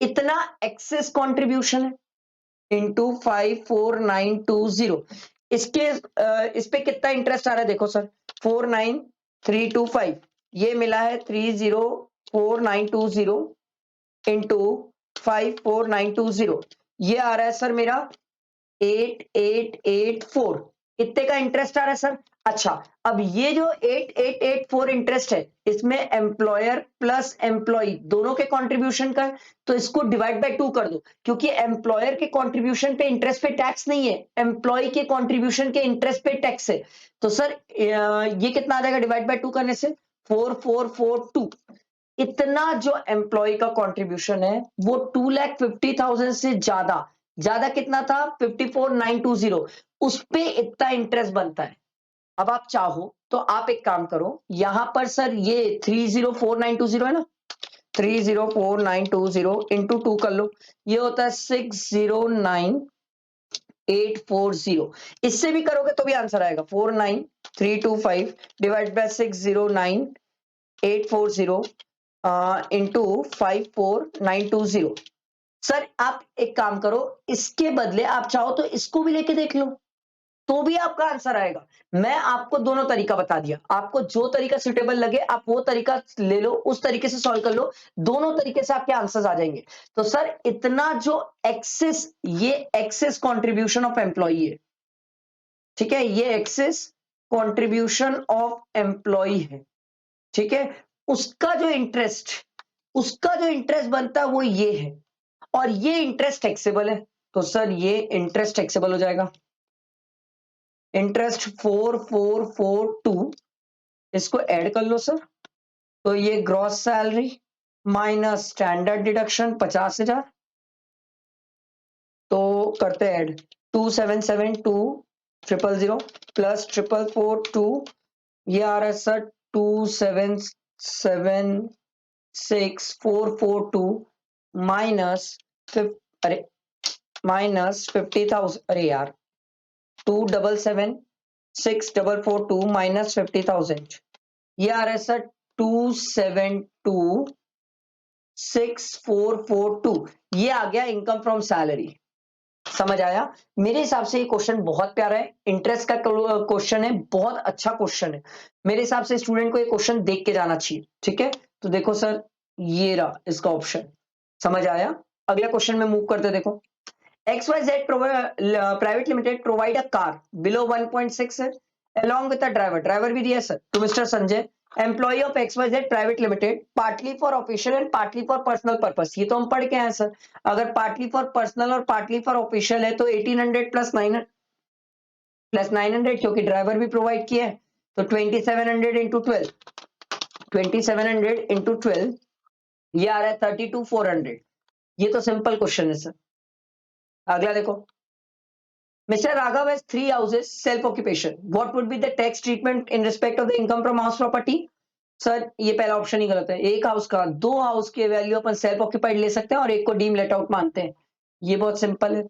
इतना एक्सेस कंट्रीब्यूशन है इंटू 54,920। इसके इस पे कितना इंटरेस्ट आ रहा है देखो सर, 49,325, ये मिला है 30,4920 इंटू 54,920, ये आ रहा है सर मेरा 8884, इतने का इंटरेस्ट आ रहा है सर। अच्छा, अब ये जो 8884 इंटरेस्ट है इसमें एम्प्लॉयर प्लस एम्प्लॉय दोनों के कंट्रीब्यूशन का है, तो इसको डिवाइड बाय 2 कर दो, क्योंकि एम्प्लॉयर के कंट्रीब्यूशन पे इंटरेस्ट पे टैक्स नहीं है, एम्प्लॉय के कंट्रीब्यूशन के इंटरेस्ट पे टैक्स है। तो सर ये कितना आ जाएगा डिवाइड बाय 2 करने से, 4442। इतना जो एम्प्लॉय का कंट्रीब्यूशन है वो 2,50,000 से ज्यादा, ज्यादा कितना था 54,920, उस पे इतना इंटरेस्ट बनता है। अब आप चाहो तो आप एक काम करो, यहां पर सर ये 30,4920 है ना, 30,4920 इंटू 2 कर लो, ये होता है 609,840। इससे भी करोगे तो भी आंसर आएगा 49,325 डिवाइड बाय 609,840 इंटू 54,920। सर आप एक काम करो, इसके बदले आप चाहो तो इसको भी लेके देख लो, तो भी आपका आंसर आएगा। मैं आपको दोनों तरीका बता दिया, आपको जो तरीका सुटेबल लगे आप वो तरीका ले लो, उस तरीके से सॉल्व कर लो, दोनों तरीके से आपके आंसर्स आ जाएंगे। तो सर इतना जो एक्सेस, ये एक्सेस कंट्रीब्यूशन ऑफ एम्प्लॉई है, ठीक है, ये एक्सेस कंट्रीब्यूशन ऑफ एम्प्लॉई है, ठीक है, उसका जो इंटरेस्ट बनता है वो ये है, और ये इंटरेस्ट टैक्सेबल है, तो सर ये इंटरेस्ट टैक्सेबल हो जाएगा। इंटरेस्ट 4442, इसको ऐड कर लो सर, तो ये gross salary minus standard deduction 50,000, तो करते ऐड 2,772,000 प्लस 4,442, ये आ रहा है सर 2,776,442 माइनस अरे माइनस 50,000, अरे यार 277,644 माइनस 50,000, ये आ रहा है सर 272,6,442, ये आ गया इनकम फ्रॉम सैलरी। समझ आया? मेरे हिसाब से ये क्वेश्चन बहुत प्यारा है, इंटरेस्ट का क्वेश्चन है, बहुत अच्छा क्वेश्चन है। मेरे हिसाब से स्टूडेंट को ये क्वेश्चन देख के जाना चाहिए। ठीक है, तो देखो सर, ये रहा इसका ऑप्शन। समझ आया? अगला क्वेश्चन में मूव करते, देखो XYZ Private Limited provide a car below 1.6 है, along with a driver. Driver भी दिया है sir, to Mr. Sanjay, employee of XYZ Private Limited, partly for official and partly for personal purpose. ये तो हम पढ़ के आए सर। अगर partly for personal और partly for official है तो 1800 plus 900 क्योंकि ड्राइवर भी प्रोवाइड किया है, तो 2700 इंटू 12, 2700 इंटू 12, ये आ रहा है 32,400। ये तो सिंपल क्वेश्चन है सर। अगला देखो, Mr. Raghav has 3 houses, self-occupation. What would be the tax treatment in respect of the income from house property? Sir ये पहला ऑप्शन ही गलत है। एक हाउस का, दो हाउस के वैल्यू अपन सेल्फ ऑक्यूपाइड ले सकते हैं और एक को डीम लेट आउट मानते हैं। ये बहुत सिंपल है।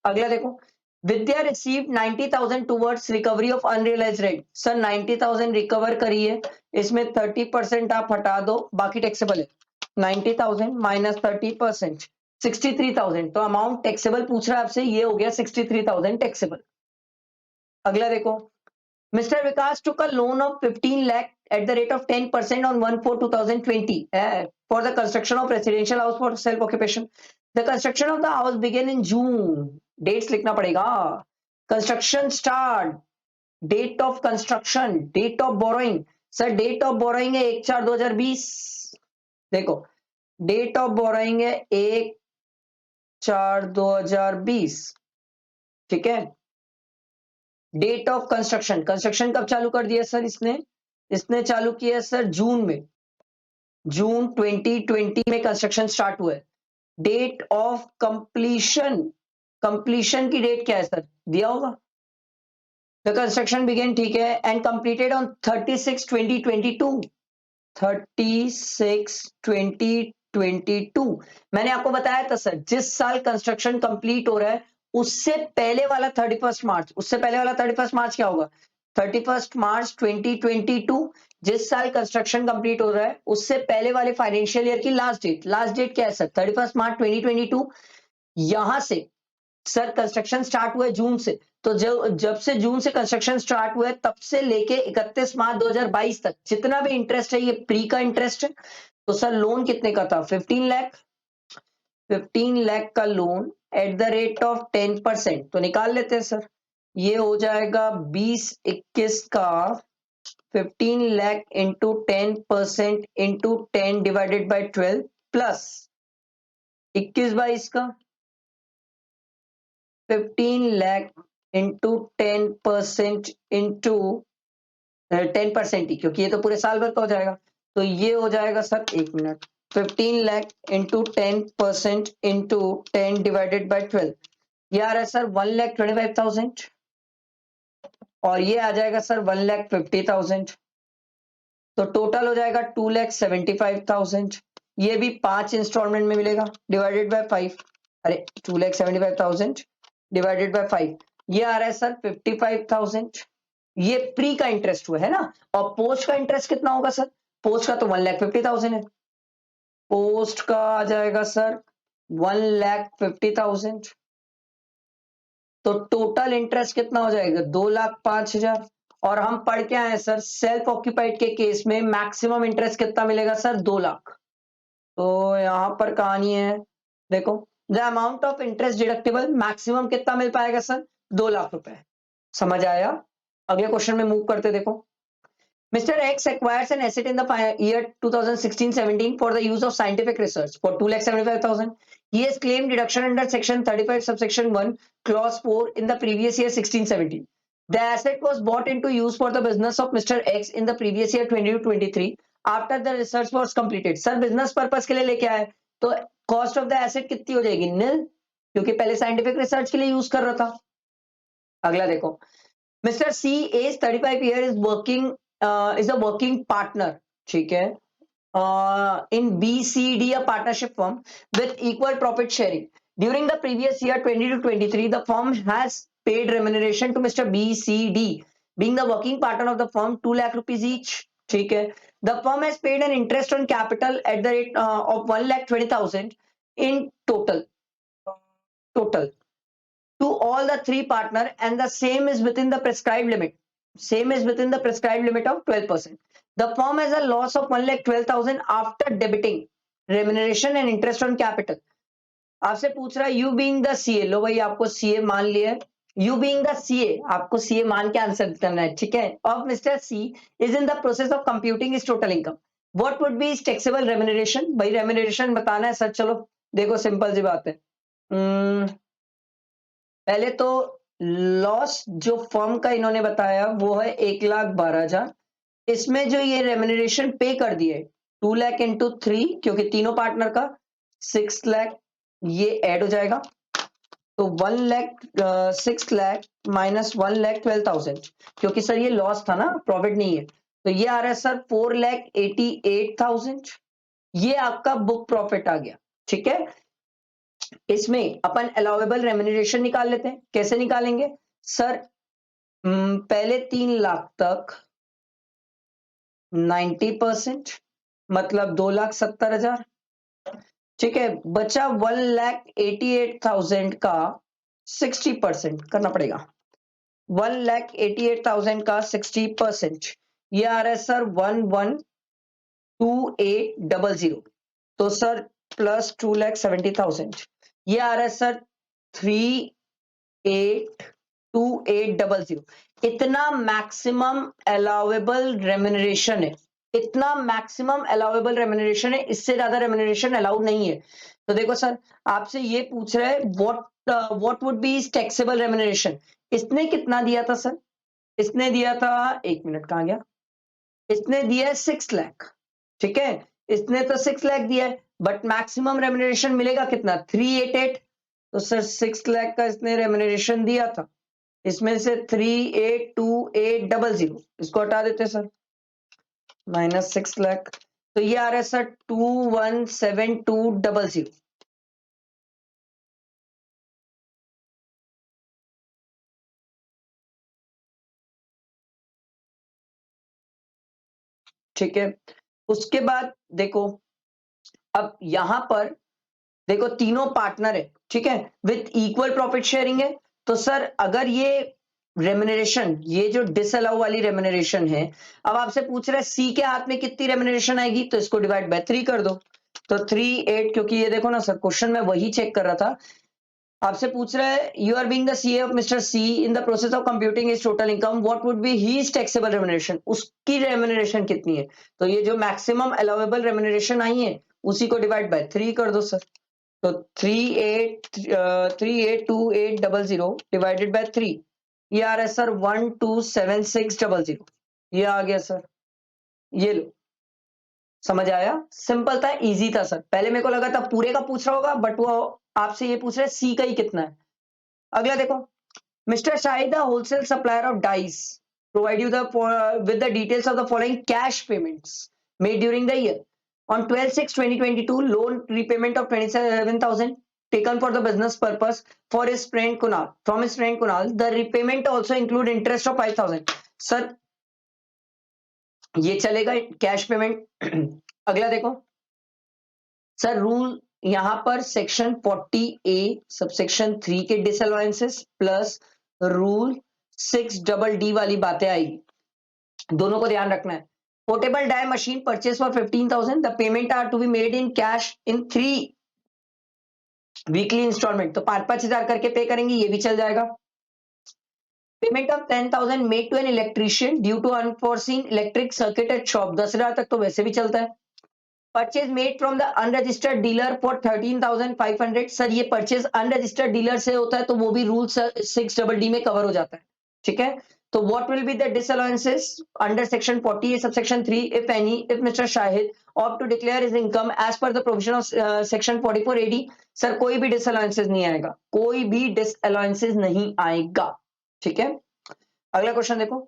अगला देखो, Vidya received 90,000 towards recovery of unrealised rent. Sir 90,000 recover करी है, इसमें 30% आप हटा दो, बाकी टैक्सेबल है। 90,000 माइनस 30%, 63,000, तो अमाउंट टैक्सेबल पूछ रहा है आपसे, ये हो गया 63,000 टैक्सेबल। अगला देखो, Mr. Vikas took a loan of 15 lakh at the rate of 10% on 1/4/2020 for the construction of residential house for self-occupation. The construction of the house began in June. Dates लिखना पड़ेगा। Construction start, date of construction, date of borrowing. Sir date of borrowing है 1/4/2020। देखो date of borrowing है 1/4/2020। ठीक है, date of construction, construction कब चालू कर दिया सर इसने चालू किया सर जून में, जून 2020 में कंस्ट्रक्शन स्टार्ट हुआ है। डेट ऑफ कंप्लीशन, कंप्लीशन की डेट क्या है सर, दिया होगा। द कंस्ट्रक्शन बिगेन, ठीक है, एंड कंप्लीटेड ऑन 36/2022, 36/2022। मैंने आपको बताया था सर, जिस साल कंस्ट्रक्शन कंप्लीट हो रहा है उससे पहले वाला 31 मार्च, उससे पहले वाला 31 मार्च क्या होगा, 31 मार्च 2022। जिस साल कंस्ट्रक्शन कंप्लीट हो रहा है उससे पहले वाले फाइनेंशियल ईयर की लास्ट डेट क्या है सर, 31 मार्च 2022। यहां से सर कंस्ट्रक्शन स्टार्ट हुआ है जून से, तो जब से जून से कंस्ट्रक्शन स्टार्ट हुआ है तब से लेके 31 मार्च 2022 तक जितना भी इंटरेस्ट है ये प्री का इंटरेस्ट है। तो सर लोन कितने का था, 15 लाख, 15 लाख का loan at the rate of 10%, तो निकाल लेते हैं सर। ये हो जाएगा 2021 का 15 lakh into 10% into 10 divided by 12 plus 21/22 का 15 लाख इंटू 10% इंटू 10% ही, क्योंकि ये तो पूरे साल भर का हो जाएगा, तो ये हो जाएगा सर, एक minute, 15 lakh into 10% into 10 divided by 12, ये आ रहा है सर 1,25,000 और ये आ जाएगा सर 1,50,000, तो टोटल हो जाएगा 2,75,000। ये भी 5 इंस्टॉलमेंट में मिलेगा डिवाइडेड बाय 5, अरे 2,75,000 डिवाइडेड बाय 5, ये आ रहा है सर 55,000। ये प्री का इंटरेस्ट हुआ है ना, और पोस्ट का इंटरेस्ट कितना होगा सर, पोस्ट का तो 1,50,000 है, पोस्ट का आ जाएगा सर 1,50,000, तो टोटल इंटरेस्ट कितना हो जाएगा 2,05,000। और हम पढ़ के आए सर सेल्फ ऑक्यूपाइड के केस में मैक्सिमम इंटरेस्ट कितना मिलेगा सर, 2 लाख। तो यहां पर कहानी है, देखो the amount of interest deductible maximum कितना मिल पाएगा सर, 2 लाख रुपए। समझ आया? अगले क्वेश्चन में मूव करते, देखो Mr. X acquires an asset in the year 2016-17 for the use of scientific research for 2,75,000. He has claimed deduction under section 35 subsection 1 clause 4 in the previous year 16-17. The asset was bought into use for the business of Mr. X in the previous year 22-23 after the research was completed. Sir business purpose के लिए लेके आए तो cost of the asset कितनी हो जाएगी, nil, क्योंकि पहले scientific research के लिए use कर रहा था। अगला देखो, Mr. C age 35 year is working is a working partner, ठीक है, in BCD, a partnership firm with equal profit sharing. During the previous year 20 to 23, the firm has paid remuneration to Mr. BCD, being the working partner of the firm, 2 lakh rupees each. ठीक है. The firm has paid an interest on capital at the rate of 1,20,000 in total to all the three partner, and the same is within the prescribed limit. Same is within the prescribed limit of 12%. The firm has a loss of 1,12,000 after debiting remuneration and interest on capital. आपसे पूछ रहा है you being the CA, लो भाई आपको CA मान लिया है. यू बीइंग द सीए, आपको सीए मान के आंसर करना है. ठीक है. Of mister C is in the process of computing is total income. What would be taxable remuneration? भाई रेम्यूनरेशन बताना है सर. चलो देखो सिंपल सी बात है. पहले तो लॉस जो फर्म का इन्होंने बताया वो है 1,12,000. इसमें जो ये रेम्यूनरेशन पे कर दिए 2 लाख इंटू 3, क्योंकि तीनों पार्टनर का 6 लाख ये ऐड हो जाएगा. तो 1 लाख 6 लाख माइनस 1,12,000, क्योंकि सर ये लॉस था ना, प्रॉफिट नहीं है. तो ये आ रहा है सर 4,88,000. ये आपका बुक प्रॉफिट आ गया. ठीक है. इसमें अपन अलाउेबल रेम्यूनरेशन निकाल लेते हैं. कैसे निकालेंगे सर? पहले 3 लाख तक 90%, मतलब 2,70,000. ठीक है. बचा 1,88,000 का 60% करना पड़ेगा. 1,88,000 का 60%, ये आ रहा है सर 112800. तो सर प्लस 2,70,000, ये आ रहा है सर 382800. इतना मैक्सिमम अलाउेबल रेम्यूनरेशन है. इतना मैक्सिमम अलाउेबल रेम्यूनरेशन है. इससे ज्यादा रेम्यूनरेशन अलाउड नहीं है. तो देखो सर आपसे ये पूछ रहे हैं what would be taxable remuneration. इसने कितना दिया था सर? इसने दिया था, एक मिनट कहां गया, इसने दिया है 6 लाख. ठीक है. इसने तो 6 लाख दिया है, बट मैक्सिमम रेम्यूनरेशन मिलेगा कितना? 388. तो सर 6 लाख का इसने रेम्यूनरेशन दिया था, इसमें से 382800 इसको हटा देते सर, माइनस 6 लाख. तो ये आ रहा है सर 217200. ठीक है. उसके बाद देखो, अब यहां पर देखो तीनों पार्टनर है. ठीक है. विथ इक्वल प्रॉफिट शेयरिंग है. तो सर अगर ये रेम्यूनरेशन, ये जो डिसअलाउ वाली रेम्यूनरेशन है, अब आपसे पूछ रहा है सी के हाथ में कितनी रेम्यूनरेशन आएगी, तो इसको डिवाइड बाय 3 कर दो. तो 38, क्योंकि ये देखो ना सर, क्वेश्चन में वही चेक कर रहा था. आपसे पूछ रहा है you are being the CA of mister C in the process of computing his total income, what would be his taxable remuneration. उसकी रेम्यूनरेशन कितनी है? तो ये जो मैक्सिमम अलाउेबल रेम्यूनरेशन आई है उसी को डिवाइड बाय 3 कर दो सर. तो 382800 डिवाइडेड बाय 3, ये आ रहा है सर 127600. ये आ गया सर. ये लो, समझ आया? सिंपल था, इजी था सर. पहले मेरे को लगा था पूरे का पूछ रहा होगा, बट वो आपसे ये पूछ रहे हैं सी का ही कितना है. अगला देखो, mister Shahid the wholesale supplier of dice provide you the with the details of the following cash payments made during the year. On 12/6/2022, loan repayment of 27,000 taken for the business purpose for his friend Kunal. From his friend Kunal, the repayment also include interest of 5,000. Sir, ये चलेगा cash payment. अगला देखो sir, rule यहां पर section 40A subsection 3 के डिसअलाउंसेस plus rule 6DD वाली बातें आएगी. दोनों को ध्यान रखना है. Portable die machine purchase for 15,000. The payment are to be made in cash in 3 weekly installment. तो 5,000 करके पे करेंगे, ये भी चल जाएगा. Payment of 10,000 made to an electrician due to unforeseen electric circuit at shop. 10,000 तक तो वैसे भी चलता है. Purchase made from the unregistered dealer for 13,500. Sir ये purchase unregistered dealer से होता है तो वो भी रूल 6DD में कवर हो जाता है. ठीक है. So what will be the disallowances under section 40A subsection 3 if any, if Mr. Shahid opt to declare his income as per the provision of section 44AD. Sir कोई भी disallowances नहीं आएगा, कोई भी disallowances नहीं आएगा. ठीक है. अगला क्वेश्चन देखो,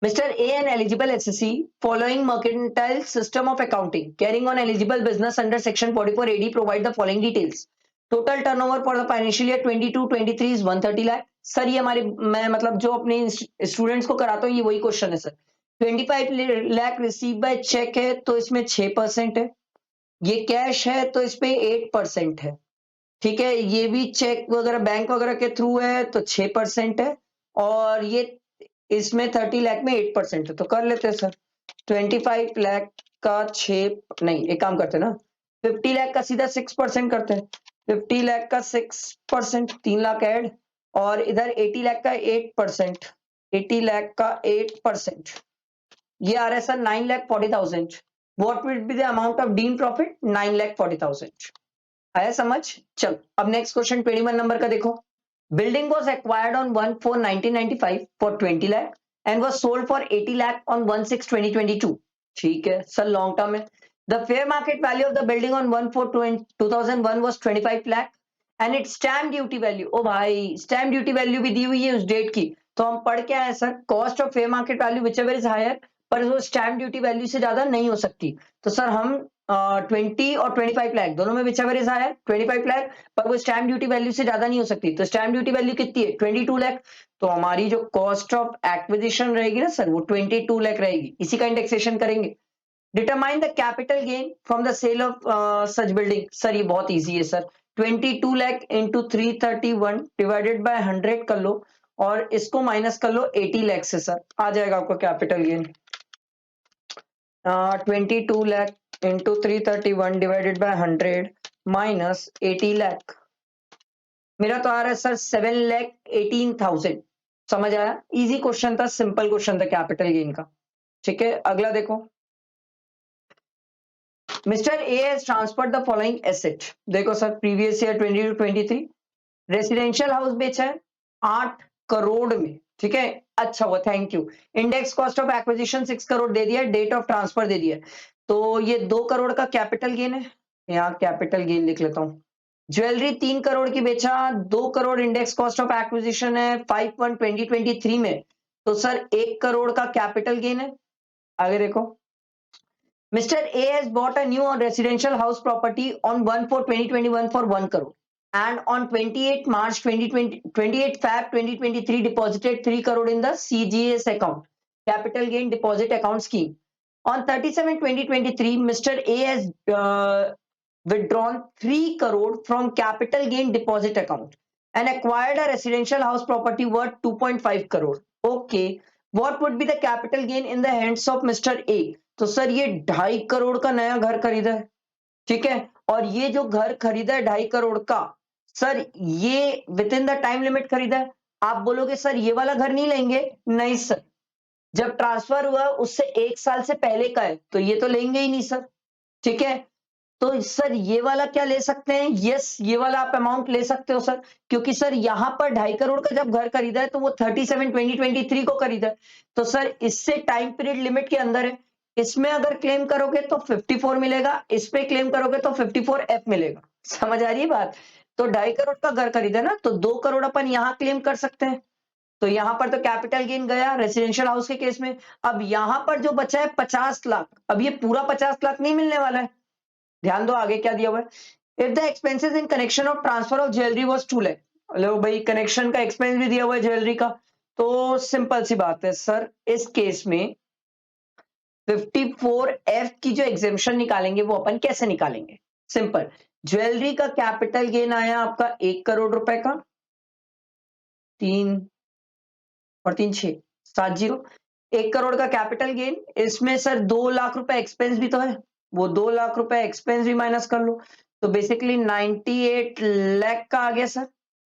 Mr. A, an eligible SSC following mercantile system of accounting, carrying on eligible business under section 44 AD, provide the following details. Total turnover for the financial year 22-23 is 130 lakh. Sir ये हमारे मैं मतलब जो अपने स्टूडेंट्स को कराता हूँ ये वही क्वेश्चन है sir. 25 lakh receive by cheque है तो इसमें 6% है. ये कैश है तो इस पे 8% है. ठीक है, ये भी चेक वगैरह बैंक वगैरह के थ्रू है तो 6% है. और ये इसमें 30 लाख में 8% है तो कर लेते हैं सर. 25 लाख का 6 नहीं, एक काम करते हैं ना, 50 लाख का सीधा 6% करते हैं. 50 लाख का 6%, 3 लाख ऐड, और इधर 80 लाख का 8%. 80 लाख का 8%, ये आ रहा है sir 9,40,000. What will be the amount of dean profit? 9,40,000. आया समझ? चलो अब नेक्स्ट क्वेश्चन 21 नंबर का देखो. Building was acquired on 1/4/1995 for 20 lakh and was sold for 80 lakh on 1/6/2022. ठीक है सर, लॉन्ग टर्म है. The fair market value of the building on 1/4/2001 was 25 lakh and it stamp duty value, ओ भाई स्टैम्प ड्यूटी वैल्यू भी दी हुई है उस डेट की. तो हम पढ़ के आए sir, cost of fair market value whichever is higher, पर वो स्टैम्प ड्यूटी वैल्यू से ज्यादा नहीं हो सकती. तो सर हम 20 और 25 लाख दोनों में whichever is higher 25 lakh, पर वो स्टैम्प ड्यूटी वैल्यू से ज्यादा नहीं हो सकती. तो स्टैम्प ड्यूटी वैल्यू कितनी है? 22 लाख. तो हमारी जो कॉस्ट ऑफ एक्विजिशन रहेगी ना सर, वो 22 लाख रहेगी. इसी का इंडेक्सेशन करेंगे. Determine the capital gain from the sale of such building. Sir ये बहुत इजी है sir. 22 lakh into 331 divided by 100 कर लो, और इसको माइनस कर लो 80 लाख से. सर आ जाएगा आपको capital gain 22 lakh into 331 divided by 100 minus 80 lakh. मेरा तो आ रहा है सर 7,18,000. समझ आया? इजी क्वेश्चन था, सिंपल क्वेश्चन था कैपिटल गेन का. ठीक है, अगला देखो. Mister A has transferred the following asset. देखो sir, previous year 22-23 residential house बेचा है 8 करोड़ में. ठीक है, अच्छा हुआ, thank you. Index cost of acquisition 6 crore दे दिया, डेट ऑफ ट्रांसफर दे दिया. तो ये 2 करोड़ का कैपिटल गेन है. यहाँ कैपिटल गेन लिख लेता हूं. ज्वेलरी 3 करोड़ की बेचा, 2 crore index cost of acquisition है 5/1/2023 में. तो सर 1 करोड़ का कैपिटल गेन है. आगे देखो. Mr. A has bought a new residential house property on 1/4/2021 for 1 crore and on 28 March 2020, 28 Feb 2023 deposited 3 crore in the CGS account, capital gain deposit account scheme. On 30/7/2023, Mr. A has withdrawn 3 crore from capital gain deposit account and acquired a residential house property worth 2.5 crore. Okay, what would be the capital gain in the hands of Mr. A? तो sir ये 2.5 करोड़ का नया घर खरीदा है. ठीक है, और ये जो घर खरीदा है 2.5 करोड़ का, सर ये with in the time limit खरीदा है. आप बोलोगे सर ये वाला घर नहीं लेंगे? नहीं सर, जब ट्रांसफर हुआ उससे 1 साल से पहले का है तो ये तो लेंगे ही नहीं सर. ठीक है, तो सर ये वाला क्या ले सकते हैं? यस, ये वाला आप अमाउंट ले सकते हो सर, क्योंकि सर यहां पर 2.5 करोड़ का जब घर खरीदा है तो वो 37/2023 को खरीदा है. तो सर इससे टाइम पीरियड लिमिट के अंदर है. इसमें अगर क्लेम करोगे तो 54 मिलेगा, इस पे क्लेम करोगे तो 54F मिलेगा. समझ आ रही है बात? तो 2.5 करोड़ का घर खरीदा ना, तो 2 करोड़ अपन यहां क्लेम कर सकते हैं. तो यहां पर तो कैपिटल गेन गया रेसिडेंशियल हाउस के केस में. अब यहां पर जो बचा है 50 लाख, अब ये पूरा 50 लाख नहीं मिलने वाला है. ध्यान दो आगे क्या दिया हुआ है. If the expenses in connection of transfer of jewellery was 2 lakh. लो भाई, कनेक्शन का एक्सपेंस भी दिया हुआ है ज्वेलरी का. तो सिंपल सी बात है सर, इस केस में 54F की जो एग्जेम्पशन निकालेंगे वो अपन कैसे निकालेंगे? सिंपल, ज्वेलरी का कैपिटल गेन आया आपका 1 करोड़ रुपए का. 3 और 3 6 7 0. 1 करोड़ का कैपिटल गेन, इसमें सर 2 लाख रुपए एक्सपेंस भी तो है, वो 2 लाख रुपए एक्सपेंस भी माइनस कर लो. तो बेसिकली 98 लाख का आ गया सर.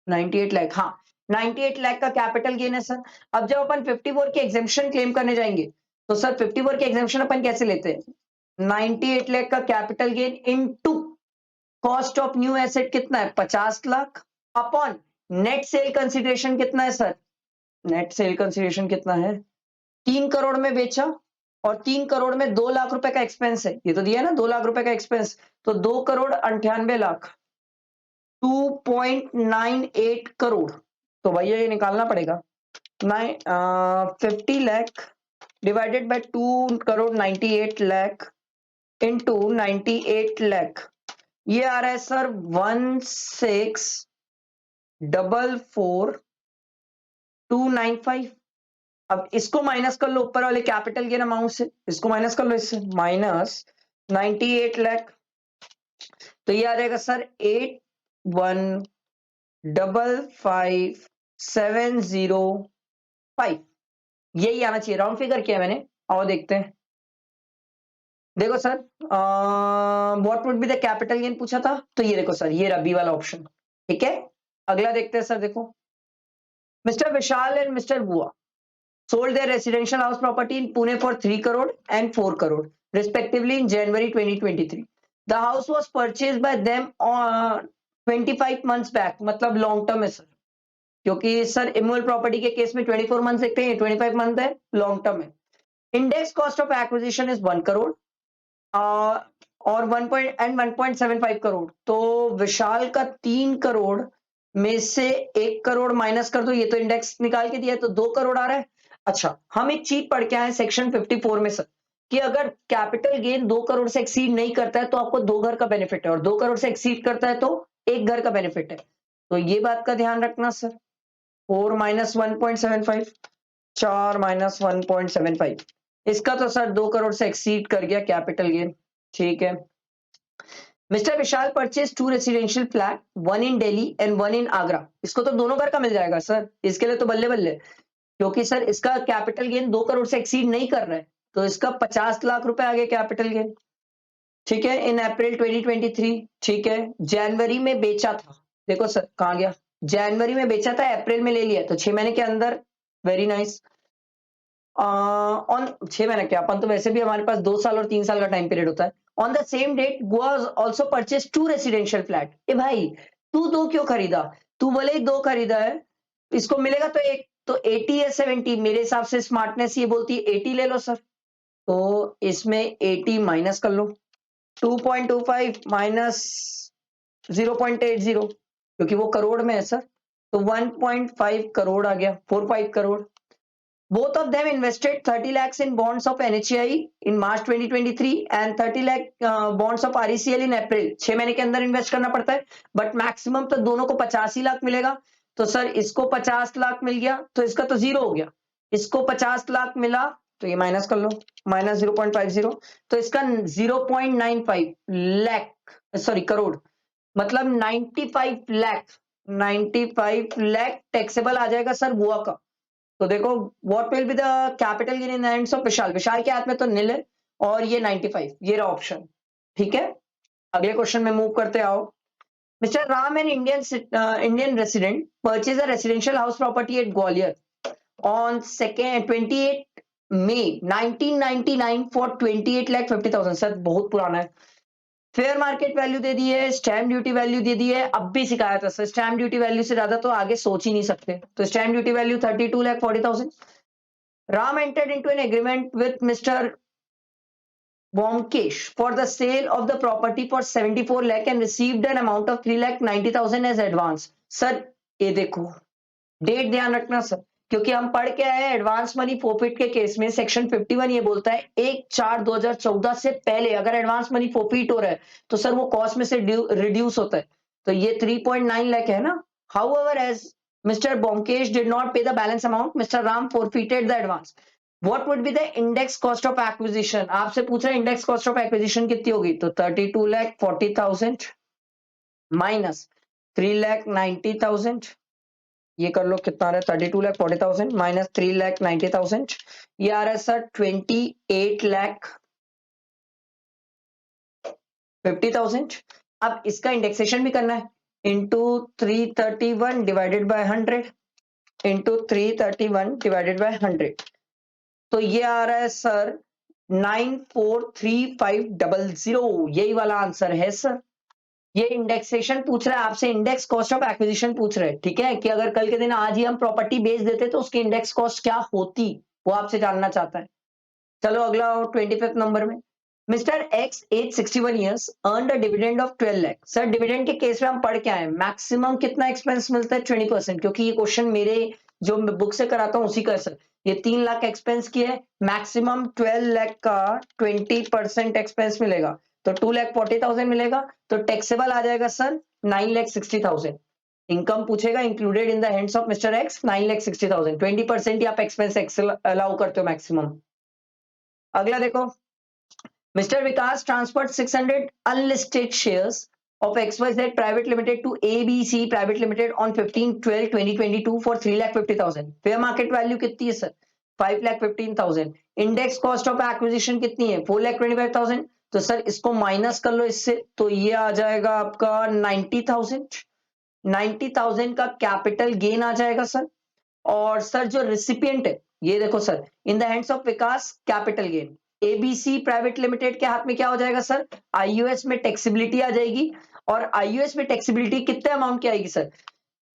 98 लाख, हाँ 98 लाख का कैपिटल गेन है सर. अब जब अपन 54 की एग्जेम्पशन क्लेम करने जाएंगे तो सर 54 की एग्जेम्पशन अपन कैसे लेते हैं? 98 लाख का capital gain into cost of new asset कितना है? 50 lakh upon net sale consideration कितना है सर? नेट सेल कंसिडरेशन कितना है? 3 करोड़ में बेचा और 3 करोड़ में 2 लाख रुपए का एक्सपेंस है. ये तो दिया है ना 2 लाख रुपए का एक्सपेंस. तो 2 करोड़ 98 लाख, 2.98 करोड़. तो भैया ये निकालना पड़ेगा. 50 लाख डिवाइडेड बाय 2,98,00,000 इंटू 98,00,000, ये आ रहा है सर 16,44,295। अब इसको माइनस कर लो ऊपर वाले कैपिटल गेन अमाउंट से, इसको माइनस कर लो इससे, माइनस 98,00,000, तो ये आ जाएगा सर 8155,705, यही आना चाहिए। राउंड फिगर किया मैंने, आओ देखते हैं। देखो sir, what would be the capital gain पूछा था, तो ये देखो सर, ये रहा बी वाला ऑप्शन। ठीक है, अगला देखते हैं सर। देखो, मिस्टर विशाल एंड मिस्टर बुआ sold their residential house property in Pune for 3 crore and 4 crore respectively in January 2023. The house was purchased by them on 25 months back, मतलब लॉन्ग टर्म है sir, क्योंकि sir immovable property के case में 24 month देखते हैं, 25 month है, long term है। Index cost of acquisition is 1 crore और 1.75 करोड़। तो विशाल का 3 करोड़ में से 1 करोड़ माइनस कर दो, ये तो इंडेक्स निकाल के दिया है, तो 2 करोड़ आ रहा है। अच्छा, हम एक चीज पढ़ के आए सेक्शन 54 में सर, कि अगर कैपिटल गेन 2 करोड़ से एक्सीड नहीं करता है तो आपको 2 घर का बेनिफिट है, और 2 करोड़ से एक्सीड करता है तो 1 घर का बेनिफिट है। तो ये बात का ध्यान रखना सर। 4 माइनस 1.75, 4 माइनस 1.75, इसका तो सर 2 करोड़ से एक्सीड कर गया कैपिटल गेन। ठीक है। Mister Vishal purchase 2 residential flat, 1 in Delhi and 1 इन आगरा। इसको तो दोनों घर का मिल जाएगा सर, इसके लिए तो बल्ले बल्ले, क्योंकि सर इसका कैपिटल गेन 2 करोड़ से एक्सीड नहीं कर रहा है, तो इसका 50 लाख रुपए आ गए कैपिटल गेन। ठीक है, इन अप्रैल 2023। ठीक है, जनवरी में बेचा था, देखो सर कहां गया, जनवरी में बेचा था, अप्रैल में ले लिया, तो 6 महीने के अंदर। Very nice. ऑन 6 महीने क्या, अपन तो वैसे भी हमारे पास 2 साल और 3 साल का टाइम पीरियड होता है। On the same date Goa also purchase 2 residential flat. ए भाई, तू 2 क्यों खरीदा, तू भले ही 2 खरीदा है, इसको मिलेगा तो एक, तो 80 या 70, मेरे हिसाब से स्मार्टनेस ये बोलती है 80 ले लो सर, तो इसमें 80 माइनस कर लो, 2.25 माइनस 0.80, क्योंकि वो करोड़ में है सर, तो 1.5 करोड़ आ गया, 45 crore. Both of them invested 30 lakhs in bonds of NHAI in March 2023 and 30 lakh bonds of RECL in April। 6 महीने के अंदर इन्वेस्ट करना पड़ता है, बट मैक्सिमम तो दोनों को 85 लाख मिलेगा। तो सर इसको 50 लाख मिल गया, तो इसका तो जीरो हो गया, इसको 50 लाख मिला, तो ये माइनस कर लो, माइनस 0.50, तो इसका 0.95 लाख, सॉरी करोड़, मतलब 95 लाख टैक्सेबल आ जाएगा सर बुआ का। तो देखो, what will be the capital gain in the hands of Vishal, Vishal के हाथ में तो निल है, और ये 95, ये रहा ऑप्शन। ठीक है, अगले क्वेश्चन में मूव करते आओ। Mister Ram an Indian resident purchase a residential house property at Gwalior on 28 May 1999 for 28,50,000। Sir बहुत पुराना है, फेयर मार्केट वैल्यू दे दी है, स्टैम्प ड्यूटी वैल्यू दे दी है, अब भी सिखाया था सर, स्टैम्प ड्यूटी वैल्यू से ज्यादा तो आगे सोच ही नहीं सकते, तो stamp duty value 32,40,000। Ram entered into an agreement with Mr. Bomkesh for the sale of the property for 74 lakh and received an amount of 3,90,000 as advance। Sir ये देखो, डेट ध्यान रखना सर, क्योंकि हम पढ़ के आए एडवांस मनी फोरफिट के केस में सेक्शन 51 ये बोलता है 1/4/2014 से पहले अगर एडवांस मनी फोरफिट हो रहा है तो सर वो कॉस्ट में से रिड्यूस होता है, तो ये 3.9 लाख है ना। However, as Mr. Bomkesh did not pay the balance amount, Mr. Ram forfeited the advance। What would be the index cost of acquisition? आपसे पूछ रहे हैं इंडेक्स कॉस्ट ऑफ एक्विजिशन कितनी होगी, तो 32,40,000 माइनस 3,90,000, ये कर लो कितना आ रहा है, 32,40,000 माइनस 3,90,000, ये आ रहा है सर 28,50,000। अब इसका इंडेक्सेशन भी करना है, into 331 divided by 100, into 331 divided by 100, तो ये आ रहा है सर 943500, यही वाला आंसर है सर। ये इंडेक्सेशन पूछ रहा है आपसे, इंडेक्स कॉस्ट ऑफ एक्विजिशन पूछ रहे हैं, ठीक है, कि अगर कल के दिन आज ही हम प्रॉपर्टी बेच देते तो उसकी इंडेक्स कॉस्ट क्या होती, वो आपसे जानना चाहता है। चलो अगला 25th नंबर में, mister X age 61 years earn a dividend of 12 lakh. Sir dividend के केस में हम पढ़ के आए मैक्सिमम कितना एक्सपेंस मिलता है, 20%, क्योंकि ये क्वेश्चन मेरे जो बुक से कराता हूँ उसी का है सर, ये 3 लाख एक्सपेंस की है, मैक्सिमम 12 लाख का 20% एक्सपेंस मिलेगा, तो 2,40,000 मिलेगा, तो टैक्सेबल आ जाएगा सर 9,60,000। इनकम पूछेगा included in the hands of mister x 9,60,000, 20% ही आप एक्सपेंस अलाउ करते हो मैक्सिमम। अगला देखो, Mr. Vikas transferred 600 unlisted shares of XYZ Private Limited to ABC Private Limited on 15/12/2022 for 3,50,000. Fair market value कितनी है sir? 5,15,000. Index cost of acquisition कितनी है? 4,25,000. तो सर इसको माइनस कर लो इससे, तो ये आ जाएगा आपका 90,000। 90,000 का कैपिटल गेन आ जाएगा सर। और सर जो रिसिपिएंट है, ये देखो sir, in the hands of Vikas capital gain, ABC private limited के हाथ में क्या हो जाएगा सर? आईयूएस में टैक्सेबिलिटी आ जाएगी। और आईयूएस में टैक्सेबिलिटी कितने अमाउंट की आएगी सर?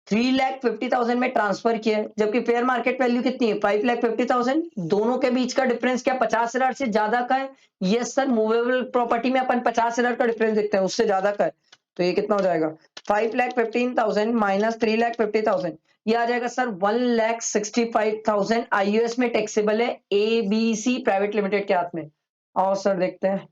3,50,000 में ट्रांसफर किया है, जबकि फेयर मार्केट वैल्यू कितनी है? 5,50,000। दोनों के बीच का डिफरेंस क्या 50,000 से ज्यादा का है? यस सर, मूवेबल प्रॉपर्टी में अपन 50,000 का डिफरेंस देखते हैं, उससे ज्यादा का है। तो ये कितना हो जाएगा? 5,15,000 माइनस 3,50,000, ये आ जाएगा सर 1,65,000। आईयूएस में टैक्सेबल है एबीसी प्राइवेट लिमिटेड के हाथ में। और सर देखते हैं,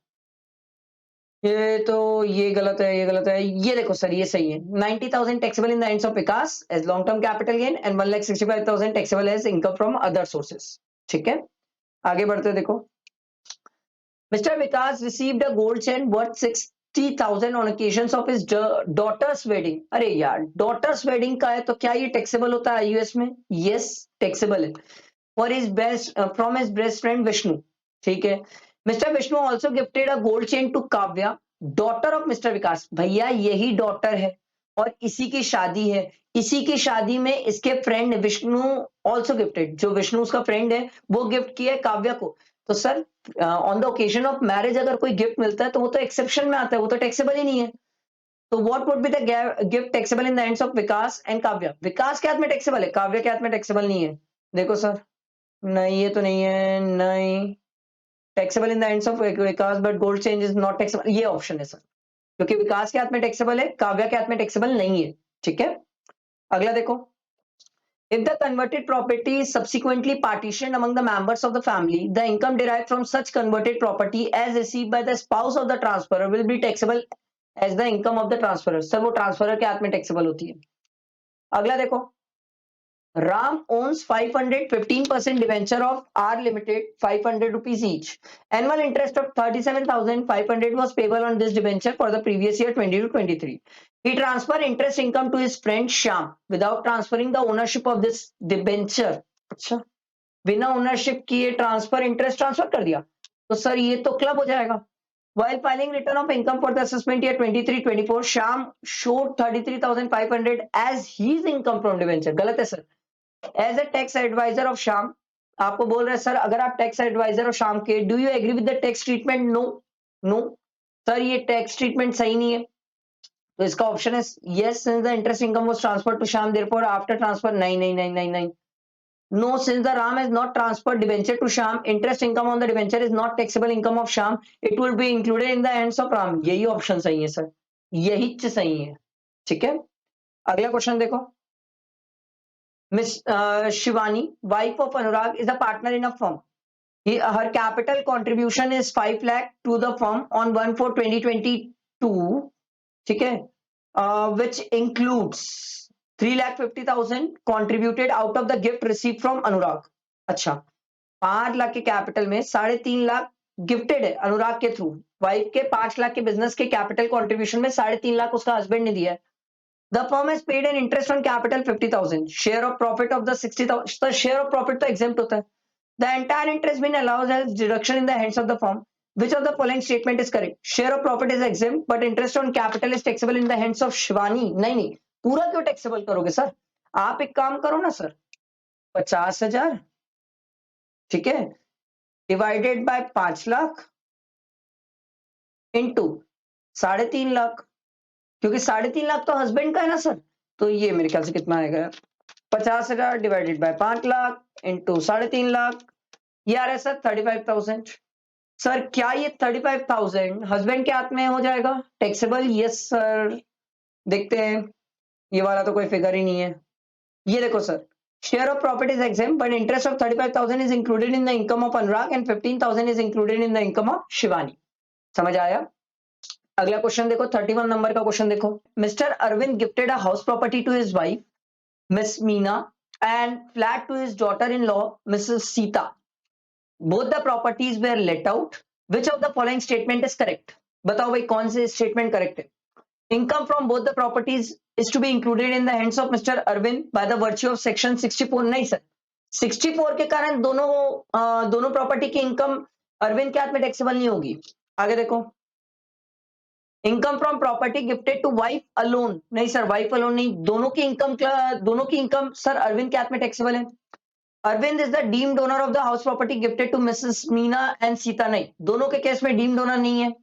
ये गलत है, ये गलत है। ये देखो सर, ये सही है। 90,000 taxable in the hands of Vikas as long term capital gain and 1,65,000 taxable as income from other sources. ठीक है, आगे बढ़ते देखो। Mister Vikas received a gold chain worth 60,000 on occasions of his daughter's wedding. अरे यार, डॉटर्स वेडिंग का है तो क्या ये टैक्सेबल होता है यूएस में? यस, टैक्सेबल है। For his best from his best friend Vishnu. ठीक है, mister Vishnu also gifted a gold chain to Kavya, daughter of mister Vikas. भैया यही डॉटर है और इसी की शादी है। इसी की शादी में इसके फ्रेंड विष्णु ऑल्सो गिफ्टेड, जो विष्णु उसका फ्रेंड है वो गिफ्ट किया है काव्या को। तो sir on the occasion of marriage अगर कोई गिफ्ट मिलता है तो वो तो एक्सेप्शन में आता है, वो तो टैक्सेबल ही नहीं है। तो what would be the gift taxable in the hands of Vikas and Kavya? Vikas के हाथ में टैक्सेबल है, काव्या के हाथ में टैक्सेबल नहीं है। देखो सर, नहीं ये तो नहीं है, नहीं। Taxable in the hands of Vikas but gold change is not taxable, ये ऑप्शन है सर, क्योंकि विकास के हाथ में टैक्सेबल है, काव्या के हाथ में टैक्सेबल नहीं है। ठीक है, अगला देखो। If the converted property is subsequently partitioned among the members of the family, the income derived from such converted property as received by the spouse of the transferor will be taxable as the income of the transferor. Sir वो transferor के हाथ में taxable होती है। अगला देखो, Ram owns 515% debenture of R Limited, 500 rupees each. Annual interest of 37,500 was payable on this debenture for the previous year 22-23. He transferred interest income to his friend Shyam without transferring the ownership of this debenture. अच्छा, बिना ownership किए transfer interest transfer कर दिया, तो sir ये तो club हो जाएगा। While filing return of income for the assessment year 23-24, Shyam showed 33,500 as his income from debenture. गलत है सर। As a tax advisor of Shyam, आपको बोल रहे हैं सर अगर आप टैक्स एडवाइजर ऑफ श्याम के, do you agree with the tax treatment? No, no sir, ये टैक्स ट्रीटमेंट सही नहीं है। तो इसका ऑप्शन है yes, since the interest income was transferred to Shyam, therefore after transfer, नहीं नहीं नहीं नहीं नहीं। No, since the Ram has not transferred debenture to Shyam, interest income on the debenture is not taxable income of Shyam, it will be included in the hands of Ram. यही option सही है sir, यही सही है। ठीक है, अगला क्वेश्चन देखो। Miss Shivani, wife of Anurag, is a partner in a firm. Her capital contribution is 5 lakh to the firm on 1/4/2022, ठीक है, which includes 3,50,000 contributed out of the gift received from Anurag. अच्छा, 5 लाख के capital में 3.5 lakh gifted है अनुराग के through. Wife के 5 लाख के business के कैपिटल कंट्रीब्यूशन में 3.5 लाख उसका हस्बैंड ने दिया है। The firm has paid an interest on capital 50,000. Share of profit of the 60,000. The share of profit तो exempt होता है. The entire interest being allowed as deduction in the hands of the firm. Which of the following statement is correct? Share of profit is exempt, but interest on capital is taxable in the hands of Shivani. नहीं नहीं, पूरा क्यों taxable करोगे sir? आप एक काम करो ना सर, 50,000, ठीक है, divided by 5 lakh into 3.5 lakh, क्योंकि 3.5 लाख तो हस्बैंड का है ना सर, तो ये मेरे ख्याल से कितना आएगा? 50,000 divided by 5 lakh into 3.5 lakh, ये आ रहा है सर 35,000। सर क्या ये 35,000 हस्बैंड के हाथ में हो जाएगा टैक्सेबल? यस सर, देखते हैं, ये वाला तो कोई फिगर ही नहीं है। ये देखो sir, Share of profit is exempt, but interest of 35,000 is included in the income of Anurag and 15,000 is included in the income of Shivani. समझ आया? अगला क्वेश्चन देखो, 31 नंबर का क्वेश्चन देखो. Mister Arvind gifted a house property to his wife miss Meena and flat to his daughter-in-law Mrs. Sita. Both the properties were let out. Which of the following statement is correct? बताओ भाई कौन से statement correct है? Income from both the properties is to be included in the hands of Mr. Arvind by the virtue of section 64. नहीं sir, 64 के कारण दोनों property की इनकम अरविंद के हाथ में टैक्सेबल नहीं होगी. आगे देखो, income from property gifted to wife alone. नहीं सर, वाइफ अलोन नहीं, दोनों की इनकम सर अरविंद के हाथ में टैक्सेबल है. Arvind is the deemed owner of the house property gifted to Mrs Meena and Sita. नहीं, दोनों के केस में डीम्ड ओनर नहीं है.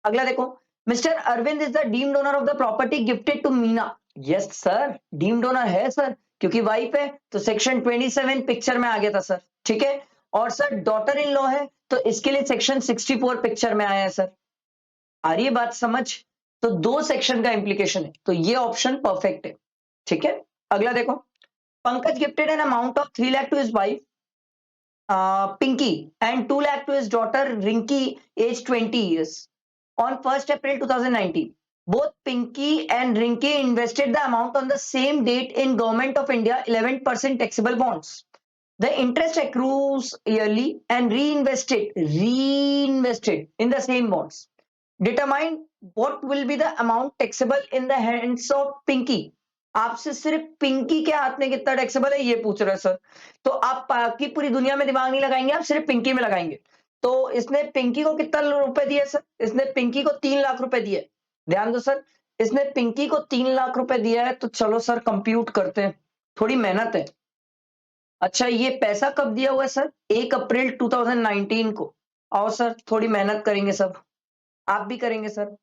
अगला देखो, mister Arvind is the deemed owner of the property gifted to Meena. Yes sir, deemed owner है सर, क्योंकि वाइफ है तो सेक्शन 27 पिक्चर में आ गया था सर. ठीक है, और सर डॉटर इन लॉ है तो इसके लिए सेक्शन 64 पिक्चर में आया है सर. आ रही है बात समझ? तो दो सेक्शन का इंप्लीकेशन है, तो ये ऑप्शन परफेक्ट है. ठीक है, अगला देखो, Pankaj gifted an amount of 3 lakh to his wife Pinky and 2 lakh to his daughter Rinky, aged 20 years. On 1st April 2019, both Pinky and Rinky invested the amount on the same date in Government of India 11% taxable bonds. The interest accrues yearly and reinvested in the same bonds. Determine what will be the amount taxable in the hands of Pinky. आपसे सिर्फ पिंकी के हाथ में कितना taxable है ये पूछ रहे हैं सर. तो आप बाकी पूरी दुनिया में दिमाग नहीं लगाएंगे, आप सिर्फ पिंकी में लगाएंगे. तो इसने पिंकी को कितना रुपए दिए सर? इसने पिंकी को 3 लाख रुपए दिए. ध्यान दो सर, इसने पिंकी को 3 लाख रुपए दिया है. तो चलो सर कंप्यूट करते हैं, थोड़ी मेहनत है. अच्छा, ये पैसा कब दिया हुआ है सर? 1 अप्रैल 2019 को. आओ सर थोड़ी मेहनत करेंगे सब, आप भी करेंगे सर.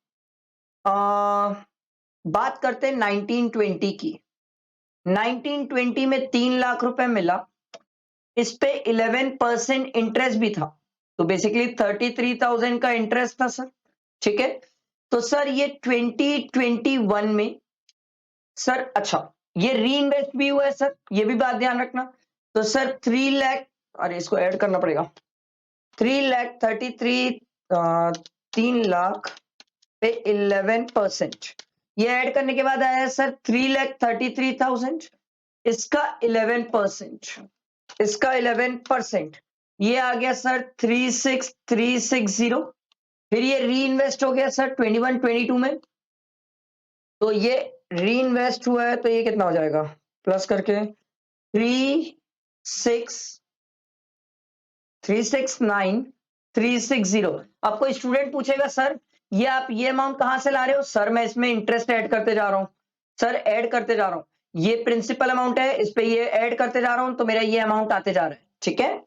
बात करते हैं 1920 की. 1920 में 3 लाख रुपए मिला, इस पे 11% इंटरेस्ट भी था, तो बेसिकली 33,000 का इंटरेस्ट था सर. ठीक है, तो सर ये 2021 में सर, अच्छा ये री इन्वेस्ट भी हुआ है सर, ये भी बात ध्यान रखना. तो सर 3 लाख, अरे इसको ऐड करना पड़ेगा, 3 लाख पे 11%, ये ऐड करने के बाद आया सर 3,33,000. इसका 11%, ये आ गया सर 36,360. फिर ये री इन्वेस्ट हो गया सर 21-22 में, तो ये री इन्वेस्ट हुआ है, तो ये कितना हो जाएगा प्लस करके 369,360. आपको स्टूडेंट पूछेगा सर ये आप ये अमाउंट कहां से ला रहे हो? सर मैं इसमें इंटरेस्ट ऐड करते जा रहा हूं सर, ऐड करते जा रहा हूं. ये प्रिंसिपल अमाउंट है, इस पे ये ऐड करते जा रहा हूं, तो मेरा ये अमाउंट आते जा रहा है. ठीक है,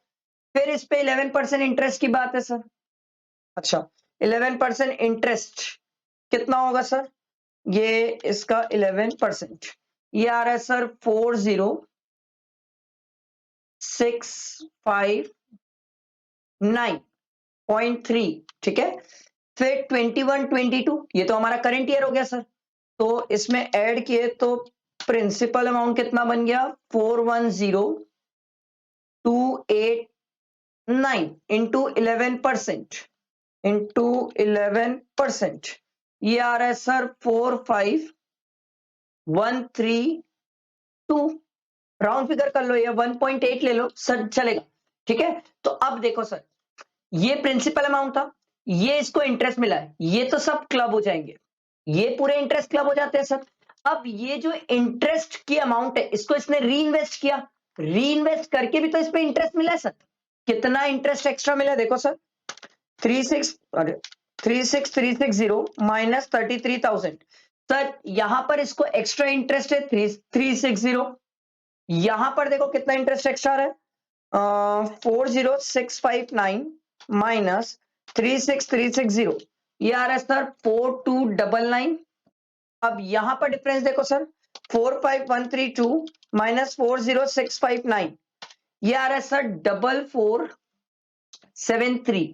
फिर इस पे 11% इंटरेस्ट की बात है सर. अच्छा, 11% इंटरेस्ट कितना होगा सर? ये इसका 11%, ये आ रहा है सर 46,593. ठीक है, फिर 21-22, ये तो हमारा करंट ईयर हो गया सर, तो इसमें ऐड किए तो प्रिंसिपल अमाउंट कितना बन गया? 410,289 इंटू 11%, ये आ रहा है सर 45,132. राउंड फिगर कर लो या 1.8 ले लो सर, चलेगा. ठीक है, तो अब देखो सर, ये प्रिंसिपल अमाउंट था, ये इसको इंटरेस्ट मिला है, ये तो सब क्लब हो जाएंगे, ये पूरे इंटरेस्ट क्लब हो जाते हैं सर. अब ये जो इंटरेस्ट की अमाउंट है, इसको इसने री इन्वेस्ट किया, री इन्वेस्ट करके भी तो इस पे इंटरेस्ट मिला है सर. कितना इंटरेस्ट एक्स्ट्रा मिला है देखो सर, 36,360 माइनस 33,000. सर यहां पर इसको एक्स्ट्रा इंटरेस्ट है 360, यहां पर देखो कितना इंटरेस्ट एक्स्ट्रा है 40659 माइनस 36360, ये आ रहा है सर 4299. अब यहां पर डिफरेंस देखो सर, 45132 माइनस 40659, ये आ रहा है सर 4473.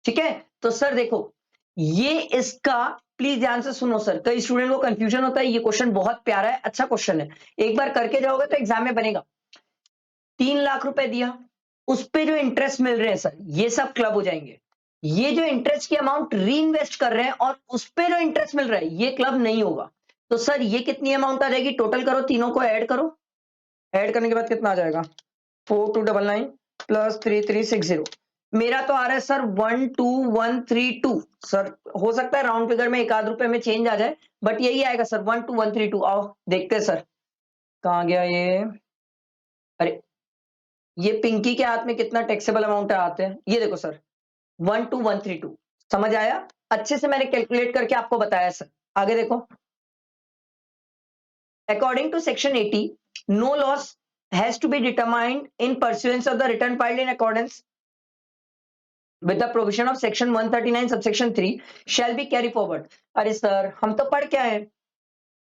ठीक है, तो सर देखो ये इसका, प्लीज ध्यान से सुनो सर, कई स्टूडेंट को कंफ्यूजन होता है. ये क्वेश्चन बहुत प्यारा है, अच्छा क्वेश्चन है, एक बार करके जाओगे तो एग्जाम में बनेगा. 3 लाख रुपए दिया, उस पे जो इंटरेस्ट मिल रहे हैं सर, ये सब क्लब हो जाएंगे। ये जो इंटरेस्ट की अमाउंट री इन्वेस्ट कर रहे हैं और उस पे जो इंटरेस्ट मिल रहा है, ये क्लब नहीं होगा। तो सर ये कितनी अमाउंट आ जाएगी? टोटल करो, तीनों को ऐड करो। ऐड करने के बाद कितना आ जाएगा? 4299 प्लस 3360। मेरा तो आ रहा है सर 12132। सर हो सकता है राउंड फिगर में एक आध रुपए में चेंज आ जाए, बट यही आएगा सर 12132। आओ देखते हैं सर, कहाँ गया ये? अरे ये पिंकी के हाथ में कितना टैक्सेबल अमाउंट आते हैं, ये देखो सर 12132। समझ आया? अच्छे से मैंने कैलकुलेट करके आपको बताया सर। आगे देखो, according to section 80, no loss has to be determined in pursuance of the return filed in accordance with the provision of section 139 subsection 3 shall be carry forward। अरे सर हम तो पढ़ क्या है,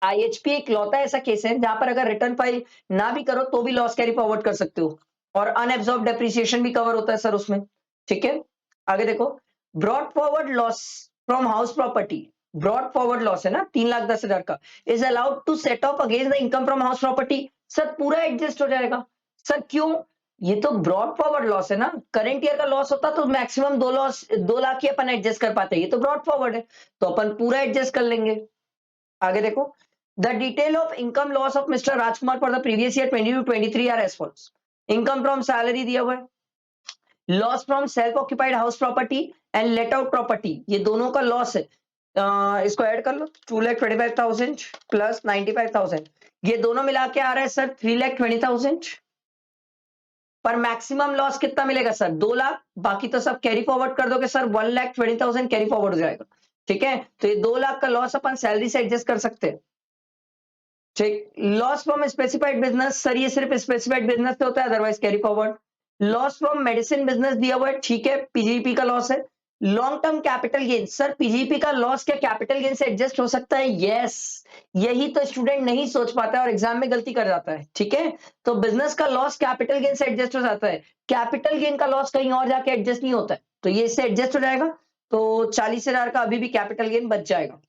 आईएचपी एक लौता ऐसा केस है जहां पर अगर रिटर्न फाइल ना भी करो तो भी लॉस कैरी फॉरवर्ड कर सकते हो, और अनएब्सॉर्ब डेप्रिसिएशन भी कवर होता है सर उसमें। ठीक है, आगे देखो, brought forward loss from house property, brought forward loss है ना 3,10,000 का, is allowed to set off against the income from house property. Sir पूरा एडजस्ट हो जाएगा। सर क्यों? ये तो ब्रॉड फॉरवर्ड लॉस है ना, करंट ईयर का लॉस होता तो मैक्सिमम 2 लाख ही अपन एडजस्ट कर पाते, ये तो ब्रॉड फॉरवर्ड है तो अपन पूरा एडजस्ट कर लेंगे। आगे देखो, the detail of income loss of mister Rajkumar for the previous year 22-23 are as follows. Income from salary दिया हुआ है, loss from self occupied house property and let out property, ये दोनों का लॉस है। इसको ऐड कर लो, 2,25,000 प्लस 95,000, ये दोनों मिला के आ रहा है सर 3,20,000। पर मैक्सिमम लॉस कितना मिलेगा सर? 2 लाख। बाकी तो सब कैरी फॉरवर्ड कर दोगे सर, 1,20,000 कैरी फॉरवर्ड हो जाएगा। ठीक है, तो ये 2 लाख का लॉस अपन सैलरी से एडजस्ट कर सकते हैं। ठीक, loss from specified business, sir ये सिर्फ स्पेसिफाइड बिजनेस से होता है, otherwise carry forward. Loss from medicine business दिया हुआ है, ठीक है, पीजीपी का लॉस है। Long term capital gain, sir PGP का लॉस क्या कैपिटल गेन से एडजस्ट हो सकता है? यस, यही तो स्टूडेंट नहीं सोच पाता है और एग्जाम में गलती कर जाता है। ठीक है, तो बिजनेस का लॉस कैपिटल गेन से एडजस्ट हो जाता है, कैपिटल गेन का लॉस कहीं और जाके एडजस्ट नहीं होता है, तो ये इससे एडजस्ट हो जाएगा। तो 40,000 का अभी भी कैपिटल गेन बच जाएगा।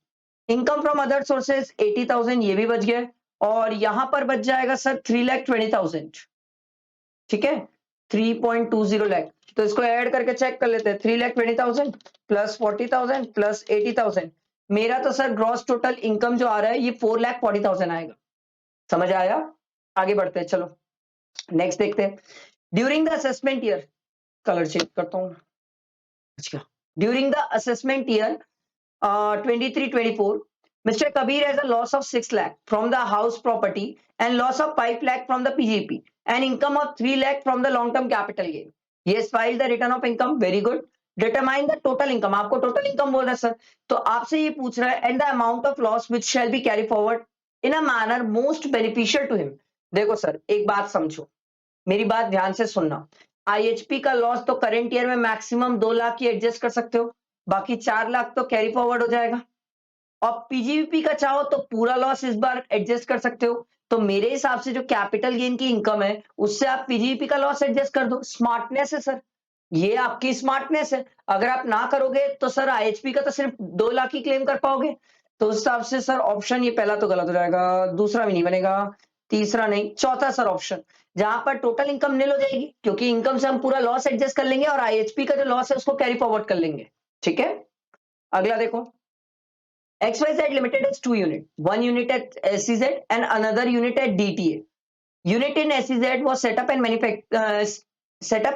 इनकम फ्रॉम अदर सोर्सेज 80,000, ये भी बच गया, और यहां पर बच जाएगा सर 3,20,000। ठीक है, 3.20 लाख। तो इसको ऐड करके चेक कर लेते हैं, 3,20,000 प्लस 40,000 प्लस 80,000, मेरा तो सर ग्रॉस टोटल इनकम जो आ रहा है ये 4,40,000 आएगा। समझ आया? आगे बढ़ते हैं, चलो नेक्स्ट देखते हैं। During the assessment year, colour change करता हूं। अच्छा, during the assessment year 23-24, Mr. Kabir has a loss of 6 lakh from the house property and loss of 5 lakh from the PGP and income of 3 lakh from the long term capital gain. He has filed the return of income. Very good. Determine the total income. आपको total income बोल रहा है sir, तो आपसे ये पूछ रहा है and the amount of loss which shall be carry forward in a manner most beneficial to him. देखो सर एक बात समझो, मेरी बात ध्यान से सुनना। आईएचपी का लॉस तो करंट ईयर में मैक्सिमम 2 लाख ही एडजस्ट कर सकते हो, बाकी 4 लाख तो कैरी फॉरवर्ड हो जाएगा। और पीजीवीपी का चाहो तो पूरा लॉस इस बार एडजस्ट कर सकते हो। तो मेरे हिसाब से जो कैपिटल गेन की इनकम है उससे आप पीजीवीपी का लॉस एडजस्ट कर दो। स्मार्टनेस है सर, ये आपकी स्मार्टनेस है। अगर आप ना करोगे तो सर आईएचपी का तो सिर्फ 2 लाख ही क्लेम कर पाओगे। तो उस हिसाब से सर ऑप्शन ये पहला तो गलत हो जाएगा, दूसरा भी नहीं बनेगा, तीसरा नहीं, चौथा सर ऑप्शन जहां पर टोटल इनकम नील हो जाएगी, क्योंकि इनकम से हम पूरा लॉस एडजस्ट कर लेंगे और आईएचपी का जो लॉस है उसको कैरी फॉरवर्ड कर लेंगे। ठीक है, अगला देखो, XYZ Limited has 2 units, one unit at SEZ and another unit at DTA. Unit in SEZ was set up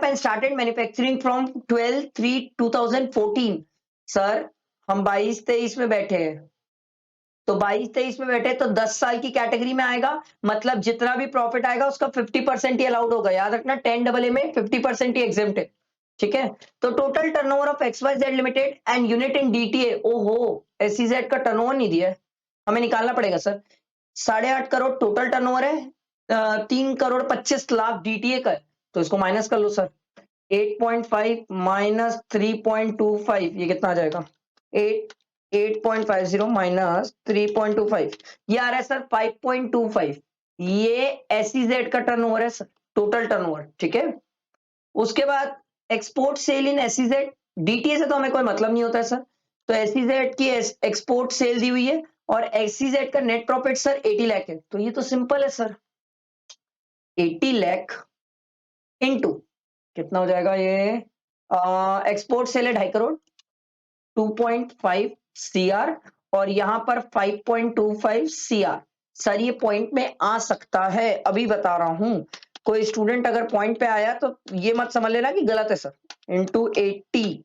and started manufacturing from 12/3/2014. Sir हम 22-23 में बैठे हैं, तो 22-23 में बैठे तो 10 साल की कैटेगरी में आएगा, मतलब जितना भी प्रॉफिट आएगा उसका 50% ही अलाउड होगा। याद रखना 10AA में 50% ही एग्जेम्प्ट है। ठीक है, तो total turnover of XYZ limited and unit in DTA, ओहो SEZ का टर्नओवर नहीं दिया है, हमें निकालना पड़ेगा सर। 8.5 करोड़ टोटल टर्नओवर है, 3,25,00,000 DTA का है, तो इसको माइनस कर लो सर। 8.5 माइनस 3.25, ये कितना आ जाएगा? 8.50 माइनस 3.25, ये आ रहा है सर 5.25। ये SEZ का टर्नओवर है सर, टोटल टर्नओवर। ठीक है, उसके बाद एक्सपोर्ट सेल इन SEZ, DTA से तो हमें कोई मतलब नहीं होता है सर, तो SEZ की एक्सपोर्ट सेल दी हुई है और SEZ का नेट प्रॉफिट सर 80 लाख है, तो ये तो सिंपल है सर, 80 लाख इनटू कितना हो जाएगा ये, एक्सपोर्ट सेल है 2.5 करोड़, 2.5 CR, और यहां पर 5.25 CR। सर ये पॉइंट में आ सकता है, अभी बता रहा हूं। कोई स्टूडेंट अगर पॉइंट पे आया तो ये मत समझ लेना कि गलत है सर। इंटू 80,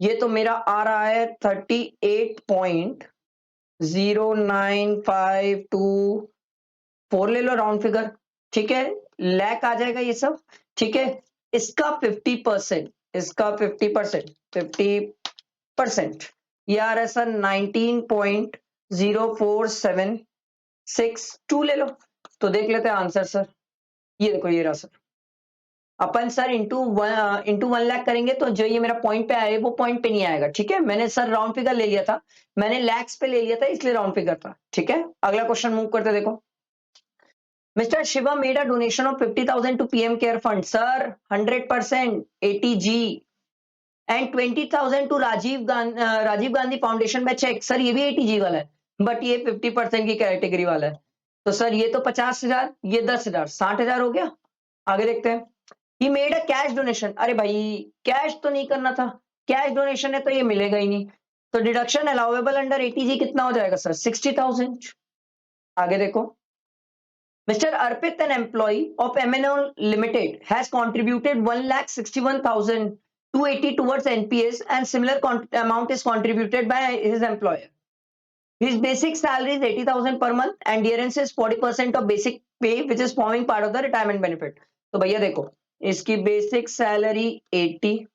ये तो मेरा आ रहा है 38.0952 ले लो राउंड फिगर, ठीक है, लैक आ जाएगा ये सब, ठीक है। इसका 50%, इसका 50%, 50% ये आ रहा है सर 19.0476 ले लो। तो देख लेते हैं आंसर सर, ये देखो ये रहा सर। अपन सर इंटू 1 लाख करेंगे तो जो ये मेरा पॉइंट पे आया वो पॉइंट पे नहीं आएगा, ठीक है। मैंने सर राउंड फिगर ले लिया था, मैंने लैक्स पे ले लिया था इसलिए राउंड फिगर था, ठीक है। अगला क्वेश्चन मूव करते देखो। Mr. Shiva made a donation of 50,000 to PM Care Fund. Sir, 100% ATG, and 20,000 to Rajiv Gandhi Foundation by check. Sir, ये भी ATG वाला है, बट ये 50% की कैटेगरी वाला है। तो सर ये तो 50,000, ये 10,000, 60,000 हो गया। आगे देखते हैं। He made a cash donation. अरे भाई कैश तो नहीं करना था, कैश डोनेशन है तो ये मिलेगा ही नहीं। तो डिडक्शन अलाउेबल अंडर ATG कितना हो जाएगा सर? 60,000। आगे देखो। Mr. Arpit, an employee of MNO Limited, has contributed 1,61,280 towards NPS, and similar amount is contributed by his employer. His basic salary is 80,000 per month, and adherence is 40% of basic pay, which is forming part of the retirement benefit. तो भैया देखो, इसकी basic salary 80,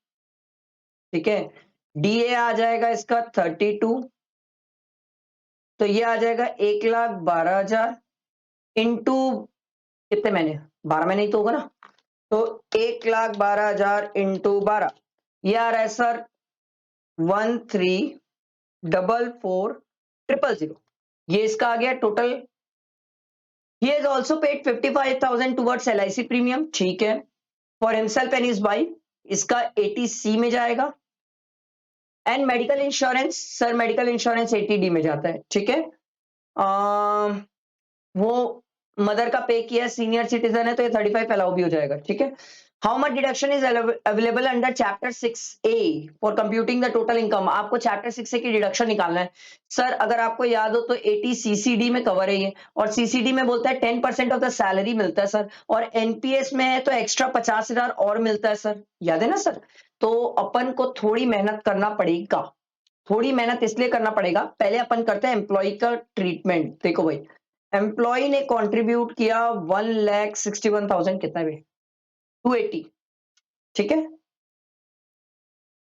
ठीक है, DA आ जाएगा इसका 32, तो ये आ जाएगा 1,12,000 इंटू कितने महीने, 12 महीने ही तो होगा ना, तो 1,12,000 इंटू 12, ये आ रहा है सर 13,44,000। ये इसका आ गया total. He has also paid 55,000 towards LIC premium, ठीक है, for himself and his wife, इसका 80C में जाएगा। And medical insurance, sir medical insurance 80D में जाता है, ठीक है। वो मदर का पे किया, सीनियर सिटीजन है तो ये 35 अलाउ भी हो जाएगा, ठीक है। How much deduction is available under chapter 6A for computing the total income? आपको चैप्टर 6A की डिडक्शन निकालना है। सर अगर आपको याद हो तो 80 CCD में कवर है ये, और CCD में बोलता है 10% ऑफ द सैलरी मिलता है सर, और NPS में है तो एक्स्ट्रा 50,000 और मिलता है सर, याद है ना सर। तो अपन को थोड़ी मेहनत करना पड़ेगा, थोड़ी मेहनत इसलिए करना पड़ेगा। पहले अपन करते हैं एम्प्लॉय का ट्रीटमेंट। देखो भाई, एम्प्लॉय ने कंट्रीब्यूट किया 1,61,000, कितना भी 280, ठीक है।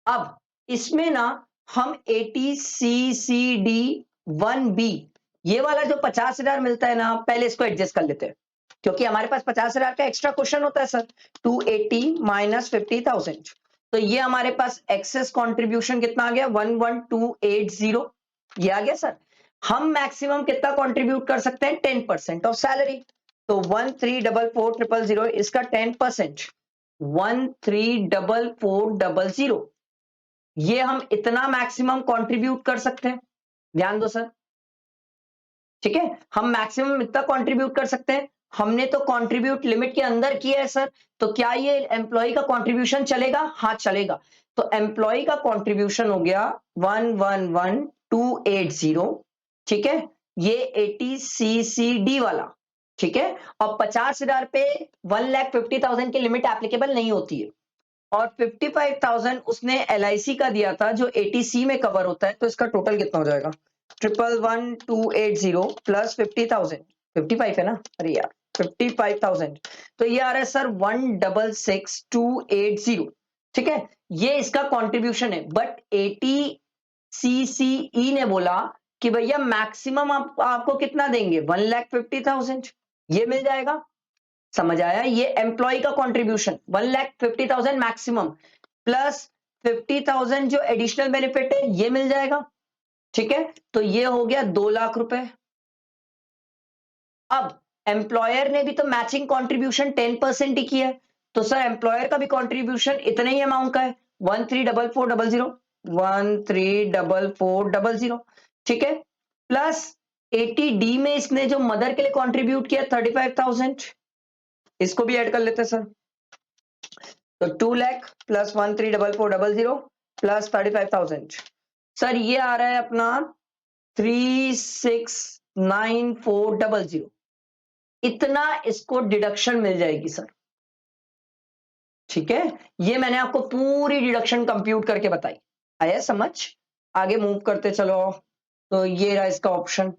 अब इसमें ना हम 80CCD1B, ये वाला जो 50,000 मिलता है ना, पहले इसको एडजस्ट कर लेते हैं, क्योंकि हमारे पास 50,000 का एक्स्ट्रा क्वेश्चन होता है सर। 280 माइनस 50,000, तो ये हमारे पास एक्सेस कंट्रीब्यूशन कितना आ गया? 11,280, ये आ गया सर। हम मैक्सिमम कितना कंट्रीब्यूट कर सकते हैं? 10% ऑफ सैलरी, तो 13,44,000 इसका 10%, 13,44,000, ये हम इतना मैक्सिमम कंट्रीब्यूट कर सकते हैं, ध्यान दो सर, ठीक है। हम मैक्सिमम इतना कंट्रीब्यूट कर सकते हैं, हमने तो कंट्रीब्यूट लिमिट के अंदर किया है सर, तो क्या ये एम्प्लॉय का कंट्रीब्यूशन चलेगा? हाँ चलेगा। तो एम्प्लॉय का कंट्रीब्यूशन हो गया 111,280, ठीक है, ये 80CCD वाला, ठीक है। और 50,000 पे 1,50,000 की लिमिट एप्लीकेबल नहीं होती है, और 55,000 उसने LIC का दिया था जो 80C में कवर होता है, तो इसका टोटल कितना हो जाएगा? 111,280 प्लस 50,000, 55 है ना, अरे यार 55,000, तो ये आ रहा है सर 166,280, ठीक है। ये इसका कंट्रीब्यूशन है, बट 80CCE ने बोला कि भैया मैक्सिमम आपको कितना देंगे? 1,50,000, ये मिल जाएगा। समझ आया? ये एम्प्लॉय का कंट्रीब्यूशन 1,50,000 मैक्सिमम, प्लस 50,000 जो एडिशनल बेनिफिट है ये मिल जाएगा, ठीक है। तो ये हो गया 2 लाख रुपए। अब एम्प्लॉयर ने भी तो मैचिंग कंट्रीब्यूशन 10% ही किया है, तो सर एम्प्लॉयर का भी कंट्रीब्यूशन इतने ही अमाउंट का है, 13,44,000, 13,44,000, ठीक है। प्लस 80D में इसने जो मदर के लिए कंट्रीब्यूट किया 35,000, इसको भी ऐड कर लेते हैं सर। तो 2 लाख प्लस 134400 प्लस 35,000, सर ये आ रहा है अपना 369400, इतना इसको डिडक्शन मिल जाएगी सर। ठीक है, ये मैंने आपको पूरी डिडक्शन कंप्यूट करके बताई। आया समझ? आगे मूव करते चलो। तो ये रहा इसका ऑप्शन।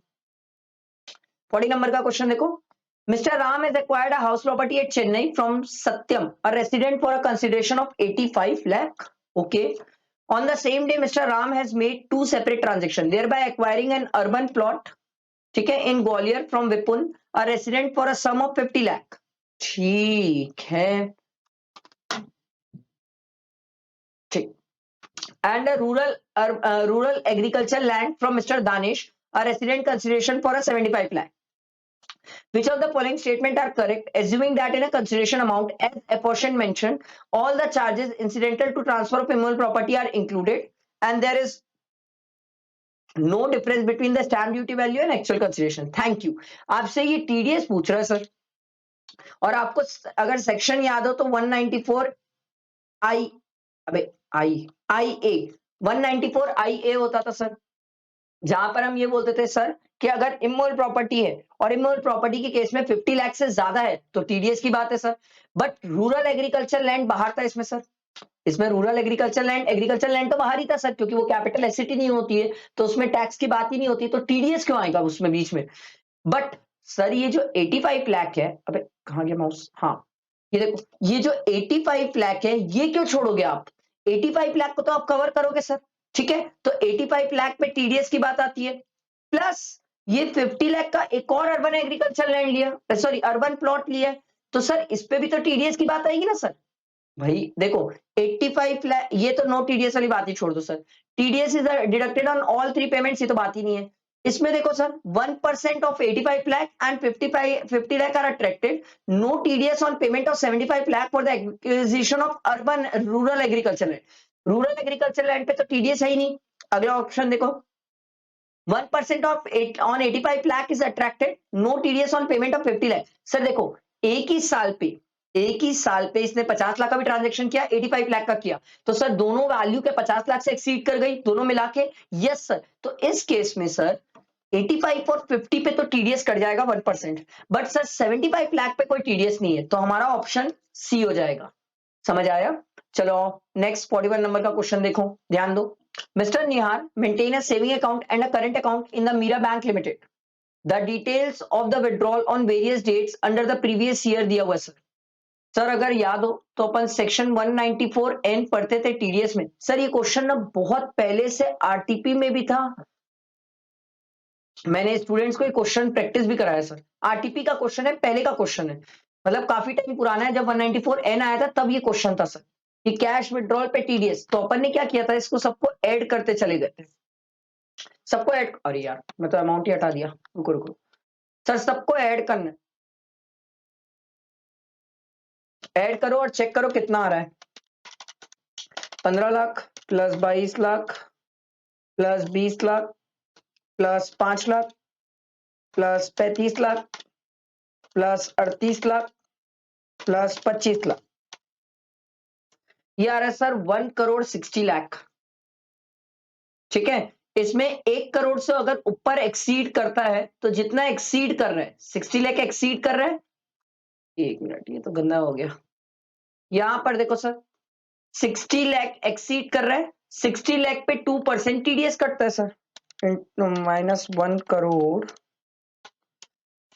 40 नंबर का क्वेश्चन देखो। Mister Ram has acquired a house property at Chennai from Satyam, a resident, for a consideration of 85 lakh. Okay. On the same day, Mr. Ram has made two separate transactions, thereby acquiring an urban plot, ठीक है, in Gwalior from Vipul, a resident, for a sum of 50 lakh. ठीक है, ठीक। And a rural agriculture land from Mr. Danish, a resident, consideration for a 75 lakh. Which of the following statement are correct, assuming that in a consideration amount as apportioned mentioned, all the charges incidental to transfer of immovable property are included, and there is no difference between the stamp duty value and actual consideration. Thank you. आपसे ये TDS पूछ रहा है sir, और आपको अगर section याद हो तो 194 आई, अबे आई ए 194 आई ए होता था सर, जहां पर हम ये बोलते थे सर कि अगर इमोल प्रॉपर्टी है और इमोल प्रॉपर्टी के केस में 50 लाख से ज्यादा है तो टीडीएस की बात है sir. But rural agriculture land बाहर था इसमें सर, इसमें रूरल एग्रीकल्चर लैंड तो बाहर ही था सर, क्योंकि वो कैपिटल एसेट ही नहीं होती है तो उसमें टैक्स की बात ही नहीं होती, तो टीडीएस क्यों आएगा उसमें बीच में। बट सर ये जो 85 लाख है, अबे कहां गया माउस, हाँ ये देखो, ये जो 85 लाख है ये क्यों छोड़ोगे आप, 85 लाख को तो आप कवर करोगे सर। ठीक है, तो 85 लाख में टीडीएस की बात आती है, प्लस ये 50 लाख का एक और अर्बन एग्रीकल्चर लैंड लिया, सॉरी अर्बन प्लॉट लिया है, तो सर इस पे भी तो टीडीएस की बात आएगी ना सर। भाई देखो 85 लाख, ये तो नो टीडीएस वाली बात ही छोड़ दो sir, TDS is deducted on all three payments, ये तो बात ही नहीं है। इसमें देखो sir 1% of 85 lakh and 50 lakh are attracted, no TDS on payment of 75 lakh for the acquisition of urban rural agriculture land, rural agriculture land पे तो टीडीएस है ही नहीं। अगला ऑप्शन देखो, 1% of on 85 lakh is attracted, no TDS on payment of 50 lakh. Sir देखो एक ही साल पे इसने 50 लाख का भी ट्रांजैक्शन किया, 85 लाख का किया, तो सर दोनों वैल्यू के 50 लाख से एक्सीड कर गई दोनों मिला के। यस सर, तो इस केस में सर 85 और 50 पे तो टीडीएस कट जाएगा 1%, बट सर 75 लाख पे कोई टीडीएस नहीं है, तो हमारा ऑप्शन सी हो जाएगा। समझ आया? चलो नेक्स्ट 41 नंबर का क्वेश्चन देखो, ध्यान दो। Mister Nihar maintain a saving account and a current account in the Meera bank limited, the details of the withdrawal on various dates under the previous year दिया हुआ सर। सर अगर याद हो तो अपन सेक्शन 194 एन पढ़ते थे टीडीएस में, सर ये क्वेश्चन ना बहुत पहले से आरटीपी में भी था, मैंने स्टूडेंट्स को ये क्वेश्चन प्रैक्टिस भी कराया सर। आरटीपी का क्वेश्चन है, पहले का क्वेश्चन है, मतलब काफी टाइम पुराना है, जब 194 एन आया था तब ये क्वेश्चन था सर कि कैश विड्रॉल पे टीडीएस, तो अपन ने क्या किया था, इसको सबको ऐड करते चले गए थे, सबको ऐड, अरे यार मैं तो अमाउंट ही हटा दिया, रुको रुको सर, सबको ऐड करना, ऐड करो और चेक करो कितना आ रहा है। 15 lakh plus 22 lakh plus 20 lakh plus 5 lakh plus 35 lakh plus 38 lakh plus 25 lakh, ये आ रहा है सर 1,60,00,000। ठीक है, इसमें 1 करोड़ से अगर ऊपर एक्सीड करता है तो जितना एक्सीड कर रहा है 60 लाख एक्सीड कर रहा है, एक मिनट ये तो गंदा हो गया, यहां पर देखो सर 60 लाख एक्सीड कर रहा है, 60 लाख पे 2% टीडीएस कटता है सर, माइनस 1 करोड़,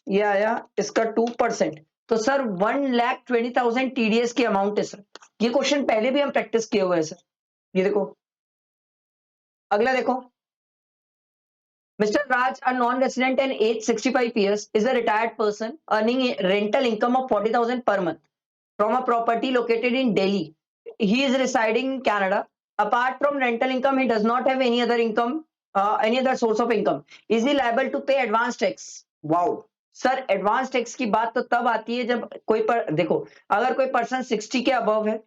ये आया इसका 2%, तो सर 1,20,000 टीडीएस की अमाउंट है सर। ये क्वेश्चन पहले भी हम प्रैक्टिस किए हुए हैं सर, ये देखो। अगला देखो, Mr. Raj, a non-resident and age 65 years, is a retired person earning a rental income of 40,000 per month from a property located in Delhi. He is residing in Canada. Apart from rental income, he does not have any other income, any other source of income. Is he liable to pay advance tax? Wow. Sir advance tax की बात तो तब आती है जब कोई पर देखो, अगर कोई पर्सन 60 के अबव है,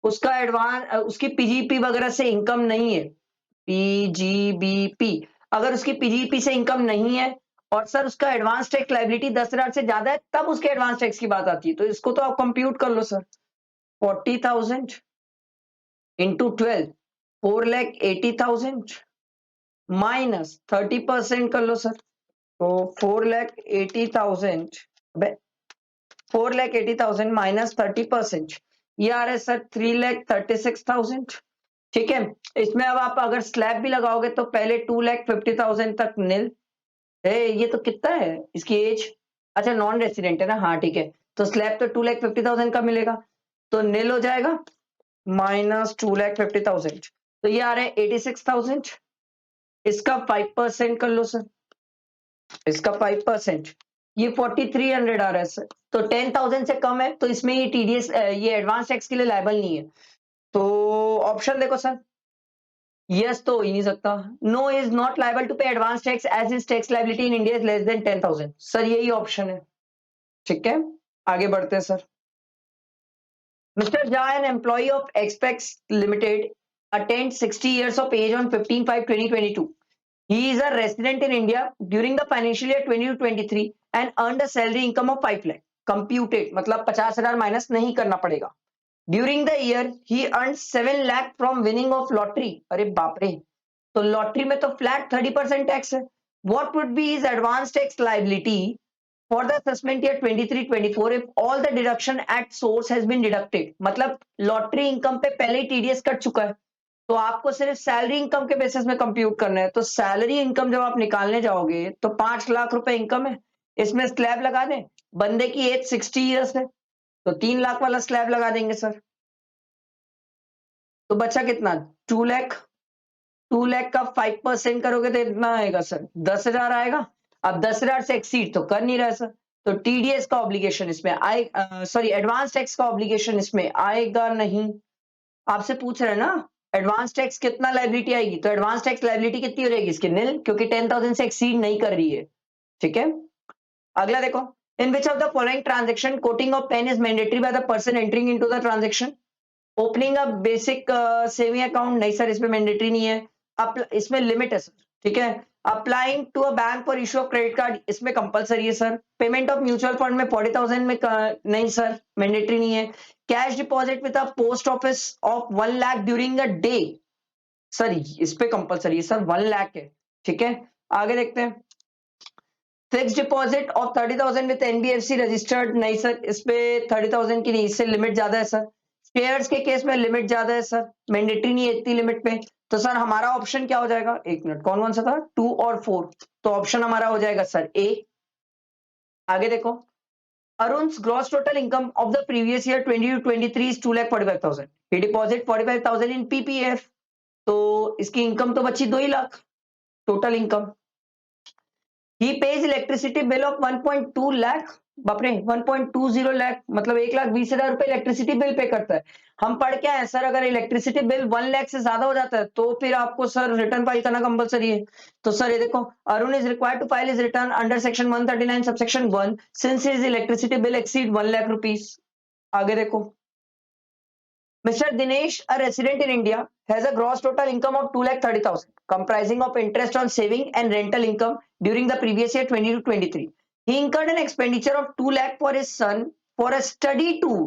उसका एडवांस, उसकी पीजीपी वगैरह से इनकम नहीं है, पीजीबीपी, अगर उसकी पीजीपी से इनकम नहीं है और सर उसका एडवांस टैक्स लायबिलिटी 10,000 से ज्यादा है, तब उसके एडवांस टैक्स की बात आती है, तो इसको तो आप कंप्यूट कर लो सर। 40,000 into 12, 4,80,000 माइनस 30% कर लो सर, तो 4,80,000, 4,80,000 माइनस 30%, ये आ रहा है सर 3,36,000। ठीक है, इसमें अब आप अगर स्लैब भी लगाओगे तो पहले 2,50,000 तक नील ये तो कितना है इसकी एज, अच्छा नॉन रेसिडेंट है ना, हाँ ठीक है, तो स्लैब तो 2,50,000 का मिलेगा, तो नील हो जाएगा माइनस 2,50,000, तो ये आ रहा है 86,000। इसका 5% कर लो सर, इसका 5%, ये 4,300 आ रहा है सर, तो 10,000 से कम है तो इसमें ये टीडीएस ये एडवांस टैक्स के लिए लायबल नहीं है, तो ऑप्शन देखो सर, यस तो हो ही नहीं सकता, no is not liable to pay advance tax as is tax liability in India is less than 10,000, sir यही ऑप्शन है। ठीक है, आगे बढ़ते हैं सर। मिस्टर Jha, an employee of Expex Limited, attained 60 years of age on 15/5/2022. He is a resident in India during the financial year 2022-23 and earned a salary income of 5 lakh. Computed मतलब 50,000 minus नहीं करना पड़ेगा। During the year, he earned 7 lakh from winning of lottery. अरे बाप रे, तो lottery में तो फ्लैट 30% टैक्स है। What would be his advance tax liability for the assessment year 23-24 if all the deduction at source has been deducted? मतलब lottery income पे पहले ही टीडीएस कट चुका है, तो आपको सिर्फ सैलरी इनकम के बेसिस में कंप्यूट करना है, तो सैलरी इनकम जब आप निकालने जाओगे तो 5 लाख रुपए इनकम है, इसमें स्लैब लगा दें, बंदे की एज 60 ईयर्स है तो 3 लाख वाला स्लैब लगा देंगे सर, तो बचा कितना 2 लाख, 2 लाख का 5% करोगे तो इतना आएगा सर 10,000 आएगा। अब 10,000 से एक्सीड तो कर नहीं रहा सर, तो टीडीएस का ऑब्लिगेशन इसमें आए, सॉरी एडवांस टैक्स का ऑब्लिगेशन इसमें आएगा नहीं। आपसे पूछ रहे हैं ना एडवांस टैक्स कितना लायबिलिटी आएगी, तो एडवांस टैक्स लायबिलिटी कितनी हो जाएगी इसकी नील, क्योंकि 10,000 से एक्सीड नहीं कर रही है। ठीक है, अगला देखो, in which of the following transaction quoting of PAN is mandatory by the person entering into the transaction? Opening a basic saving account, नहीं सर इसमें मैंडेटरी नहीं है। इसमें लिमिट है सर, ठीक है। Applying to a bank for issue of credit card, इसमें compulsory है sir. Payment of mutual fund में 40,000 में नहीं सर मैंडेटरी नहीं है। Cash deposit with a post office of 1 lakh during a day, sir इस पे कंपलसरी है सर 1 लाख है। ठीक है, आगे देखते हैं। Fix deposit of 30,000 with NBFC registered, नहीं सर इस पे 30,000 की नहीं, इससे लिमिट ज्यादा है सर। शेयर्स के केस में लिमिट ज्यादा है सर, मैंडेटरी नहीं है इतनी लिमिट पे, तो सर हमारा ऑप्शन क्या हो जाएगा, एक मिनट कौन कौन सा था 2 और 4, तो ऑप्शन हमारा हो जाएगा सर ए। आगे देखो, अरुण's gross total income of the previous year 20 to 23 is 2,45,000. He deposit 45,000 in PPF, तो इसकी इनकम तो बची 2 ही lakh total income. He pays electricity bill of 1.2 lakh, बाप रे 1.20 लाख, मतलब 1,20,000 रुपए इलेक्ट्रिसिटी बिल पे करता है। हम पढ़ के आए सर अगर इलेक्ट्रिसिटी बिल 1 लाख से ज्यादा हो जाता है तो फिर आपको सर रिटर्न फाइल करना कंपलसरी है। तो सर ये देखो, Arun is required to file is return under section 139 subsection 1 since his electricity bill exceed 1 lakh rupees. आगे देखो, Mr. Dinesh, a resident in India, has a gross total income of 2,30,000, comprising of interest on saving and rental income during the previous year 20 to 23. He incurred an expenditure of 2 lakh for his son for a study tour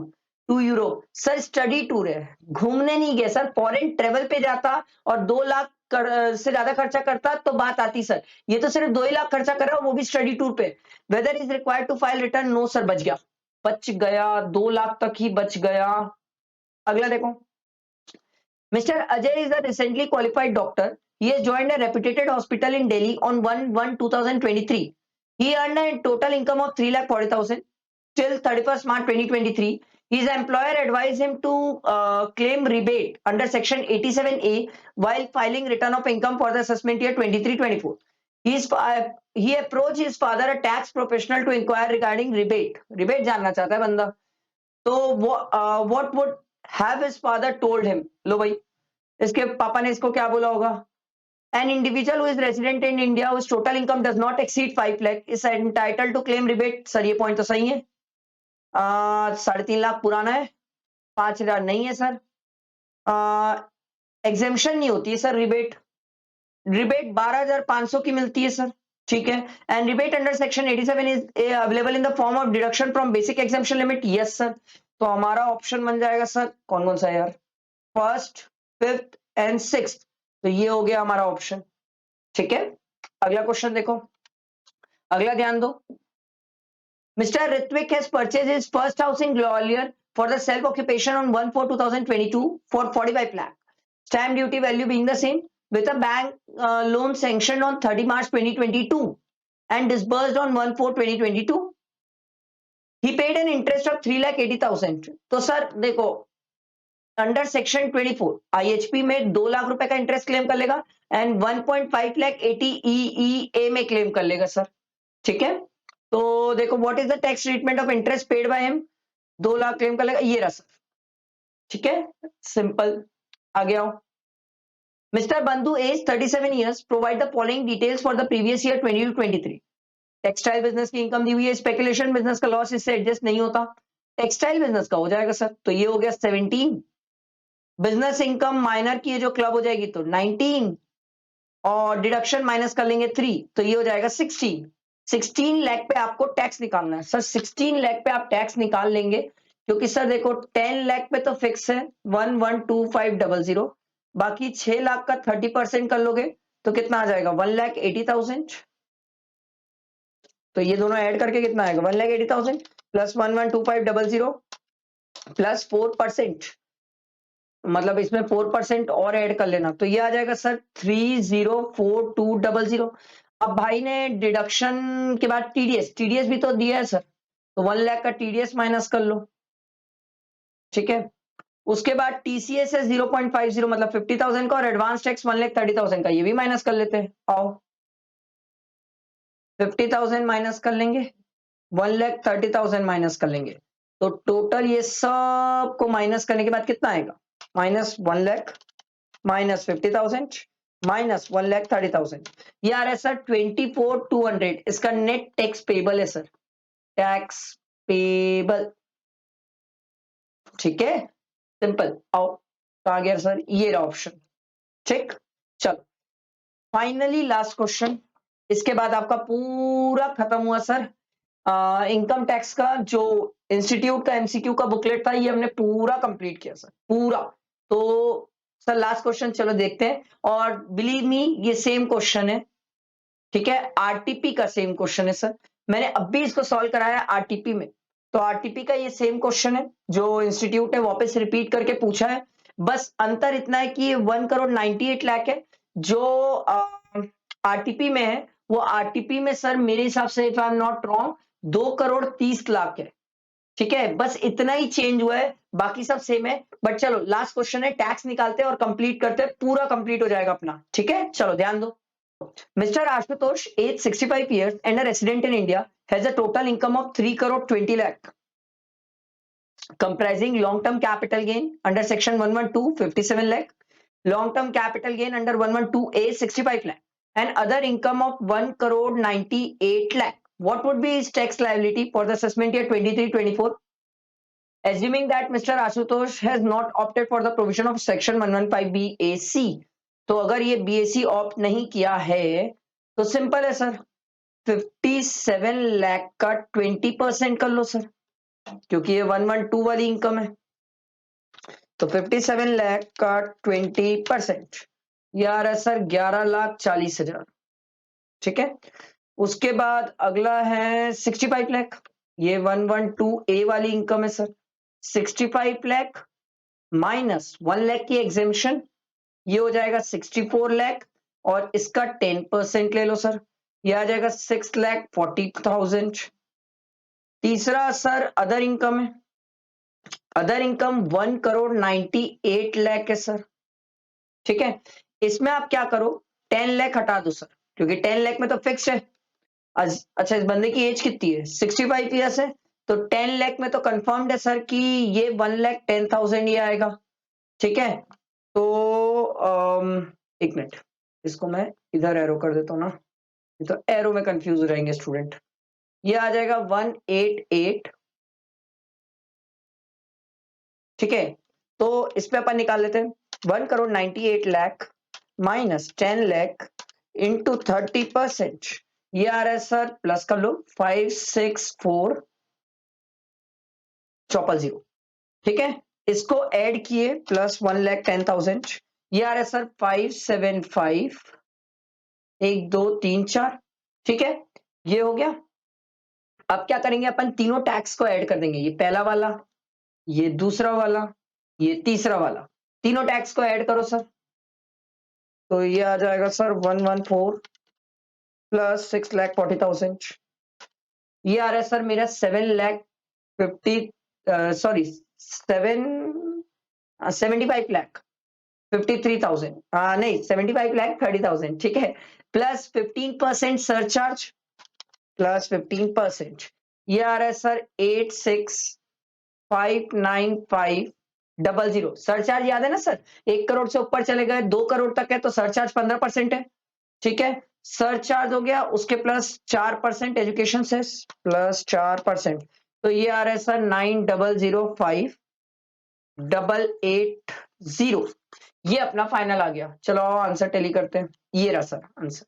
to Europe. Sir study tour है, घूमने नहीं गए sir, foreign travel पे जाता और 2 लाख से ज्यादा खर्चा करता तो बात आती सर, ये तो सिर्फ 2 ही लाख खर्चा कर रहा वो भी स्टडी टूर पे। Whether is required to file return, no sir बच गया, बच गया 2 लाख तक ही बच गया। अगला देखो, Mr. Ajay is a recently qualified doctor. He has joined a reputed hospital in Delhi on 1/1/2023. He earned a total income of 3,40,000 till 31st March 2023. His employer advised him to claim rebate under section 87A while filing return of income for the assessment year 23-24. He approached his father, a tax professional, to inquire regarding rebate. Rebate जानना चाहता है बंदा, तो what would have his father told him? लो भाई, इसके पापा ने इसको क्या बोला होगा? An individual who is resident in India whose total income does not exceed 5 lakh is entitled to claim rebate. Sir ये पॉइंट तो सही है, 3.5 लाख पुराना है, 5,000 नहीं है सर, एग्जेम्पशन नहीं होती है सर, रिबेट रिबेट 12,500 की मिलती है सर। ठीक है, and rebate under section 87 is available in the form of deduction from basic exemption limit, yes sir. तो हमारा ऑप्शन बन जाएगा सर कौन कौन सा यार, फर्स्ट, फिफ्थ एंड सिक्स्थ। तो ये हो गया हमारा ऑप्शन। ठीक है, अगला क्वेश्चन देखो, अगला ध्यान दो। Mr. Ritwik has purchased his first house in Gwalior for the self-occupation on 1/4/2022 for 45 lakh. Stamp duty value being the same, with a bank loan sanctioned on 30 March 2022 and disbursed on 1/4/2022. He paid an interest of 3,80,000. तो sir देखो, under section 24 IHP में 2 लाख रुपए का interest claim कर लेगा and 1.5 lakh 80 EEA में claim कर लेगा सर। ठीक है, तो देखो what is the tax treatment of interest paid by him, 2 lakh claim कर लेगा, ये रहा सर। ठीक है, सिंपल। आगे आओ। Mister Bandhu age 37 years, provide the following details for the previous year 22-23। Textile business की इनकम दी हुई है, स्पेकुलेशन बिजनेस का लॉस इससे एडजस्ट नहीं होता, टेक्सटाइल बिजनेस का हो जाएगा सर, तो ये हो गया 17। बिजनेस इनकम माइनर की है जो क्लब हो जाएगी तो 19, और डिडक्शन माइनस कर लेंगे 3, तो ये हो जाएगा 16। 16 लाख पे आपको टैक्स निकालना है सर, 16 लाख पे आप टैक्स निकाल लेंगे, क्योंकि सर देखो 10 लाख पे तो फिक्स है 112500, बाकी 6 लाख का 30% कर लोगे तो कितना आ जाएगा 1,80,000। तो ये दोनों ऐड करके कितना आएगा 1,80,000 प्लस 112500 प्लस 4%, मतलब इसमें 4% और ऐड कर लेना, तो ये आ जाएगा सर 304200। अब भाई ने डिडक्शन के बाद टीडीएस भी तो दिया है सर, तो 1 लाख का टीडीएस माइनस कर लो। ठीक है, उसके बाद टीसीएस है 0.50 मतलब 50,000 का, और एडवांस टैक्स 1,30,000 का, ये भी माइनस कर लेते हैं। आओ 50,000 माइनस कर लेंगे, 1,30,000 माइनस कर लेंगे, तो टोटल ये सब को माइनस करने के बाद कितना आएगा, माइनस 1 लाख माइनस 50,000 माइनस 1,30,000, ये आ रहा है सर 24,200। इसका नेट टैक्स पेबल है सर, टैक्स पेबल। ठीक है, सिंपल। आओ तो आ गया सर, ये रहा ऑप्शन। ठीक, चलो फाइनली लास्ट क्वेश्चन, इसके बाद आपका पूरा खत्म हुआ सर। इनकम टैक्स का जो इंस्टीट्यूट का एमसीक्यू का बुकलेट था, ये हमने पूरा कंप्लीट किया सर, पूरा। तो सर लास्ट क्वेश्चन चलो देखते हैं, और बिलीव मी ये सेम क्वेश्चन है। ठीक है, आरटीपी का सेम क्वेश्चन है सर, मैंने अभी इसको सॉल्व कराया आरटीपी में, तो आरटीपी का ये सेम क्वेश्चन है जो इंस्टीट्यूट ने वापस रिपीट करके पूछा है। बस अंतर इतना है कि 1,98,00,000 है, जो आरटीपी में है, वो आरटीपी में सर मेरे हिसाब से if I am not wrong 2,30,00,000 है। ठीक है, बस इतना ही चेंज हुआ है, बाकी सब सेम है। बट चलो लास्ट क्वेश्चन है, टैक्स निकालते हैं और कंप्लीट करते हैं, पूरा कंप्लीट हो जाएगा अपना। ठीक है, चलो ध्यान दो। Mr. Ashutosh, age 65 years and a resident in India, has a total income of 3 crore 20 lakh, comprising long-term capital gain under section 112 57 lakh, long-term capital gain under 112A 65 lakh, and other income of 1 crore 98 lakh. What would be his tax liability for the assessment year 23-24? Assuming that Mr. Ashutosh has not opted for the provision of section 115BAC, तो अगर ये BAC opt नहीं किया है तो simple है sir, 57 lakh का 20% कर लो सर, क्योंकि ये 112 वाली इनकम है, तो 57 लाख का 20% ये आ रहा है सर 11,40,000। ठीक है, उसके बाद अगला है 65 लाख, ये 112A वाली इनकम है सर, 65 लाख माइनस 1 लाख की एग्जेम्पशन, ये हो जाएगा 64 लाख, और इसका 10% ले लो सर, ये आ जाएगा 6,40,000। तीसरा सर अदर इनकम है, अदर इनकम 1 crore 98 लाख है सर। ठीक है, इसमें आप क्या करो 10 लाख हटा दो सर, क्योंकि 10 लाख में तो फिक्स है। अच्छा, इस बंदे की एज कितनी है 65 ईयर्स है, तो 10 लाख में तो कंफर्म्ड है सर कि ये 1,10,000 ही आएगा। ठीक है, तो एक मिनट, इसको मैं इधर एरो कर देता हूँ ना, तो एरो में कंफ्यूज हो जाएंगे स्टूडेंट। ये आ जाएगा 188। ठीक है, तो इस पे अपन निकाल लेते हैं 1 crore 98 lakh minus 10 lakh into 30%, ये आ रहा है सर, प्लस कर लो 564,000। ठीक है, इसको ऐड किए प्लस 1,10,000, ये आ रहा है सर 575, 1 2 3 4, ठीक है, ये हो गया। अब क्या करेंगे अपन, तीनों टैक्स को ऐड कर देंगे, ये पहला वाला, ये दूसरा वाला, ये तीसरा वाला, तीनों टैक्स को ऐड करो सर। तो ये आ जाएगा सर 114 प्लस 6,40,000, ये आ रहा है सर मेरा 7,50,000, सॉरी 75 लाख 53,000, नहीं 75,30,000, ठीक है, प्लस 15% सरचार्ज, प्लस 15%, ये आ रहा है सर 86,595,000। सरचार्ज याद है ना सर, 1 करोड़ से ऊपर चले गए 2 करोड़ तक है तो सरचार्ज 15% है, ठीक है, सरचार्ज हो गया, उसके प्लस 4% एजुकेशन सेस प्लस 4%, तो ये आ रहा है सर 9,005,880, ये अपना फाइनल आ गया। चलो आंसर टैली करते हैं, ये रहा सर आंसर,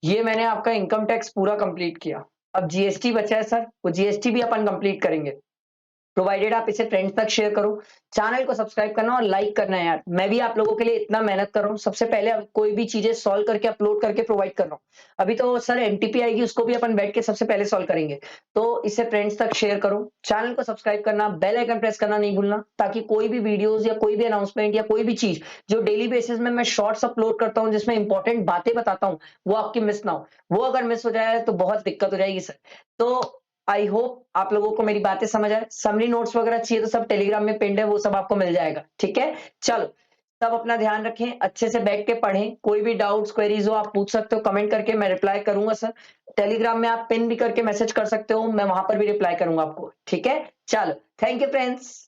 ये मैंने आपका इनकम टैक्स पूरा कंप्लीट किया। अब जीएसटी बचा है सर, वो जीएसटी भी अपन कंप्लीट करेंगे, प्रोवाइडेड आप इसे फ्रेंड्स तक शेयर करो, चैनल को सब्सक्राइब करना और लाइक करना है यार, मैं भी आप लोगों के लिए इतना मेहनत कर रहा हूँ, सबसे पहले अब कोई भी चीजें सॉल्व करके अपलोड करके प्रोवाइड कर रहा हूँ, अभी तो सर एमटीपी आएगी उसको भी अपन बैठ के सबसे पहले सॉल्व करेंगे, तो इसे फ्रेंड्स तक शेयर करो, चैनल को सब्सक्राइब करना, बेल आइकन प्रेस करना नहीं भूलना, ताकि कोई भी वीडियोस या कोई भी अनाउंसमेंट या कोई भी चीज जो डेली बेसिस में मैं शॉर्ट्स अपलोड करता हूँ जिसमें इंपॉर्टेंट बातें बताता हूँ वो आपकी मिस ना हो, वो अगर मिस हो जाए तो बहुत दिक्कत हो जाएगी सर। तो आई होप आप लोगों को मेरी बातें समझ आए, समरी नोट्स वगैरह चाहिए तो सब टेलीग्राम में पिंड है, वो सब आपको मिल जाएगा, ठीक है। चलो सब अपना ध्यान रखें, अच्छे से बैठ के पढ़ें, कोई भी डाउट्स क्वेरीज हो आप पूछ सकते हो कमेंट करके, मैं रिप्लाई करूंगा सर। टेलीग्राम में आप पिन भी करके मैसेज कर सकते हो, मैं वहां पर भी रिप्लाई करूंगा आपको, ठीक है। चलो थैंक यू फ्रेंड्स।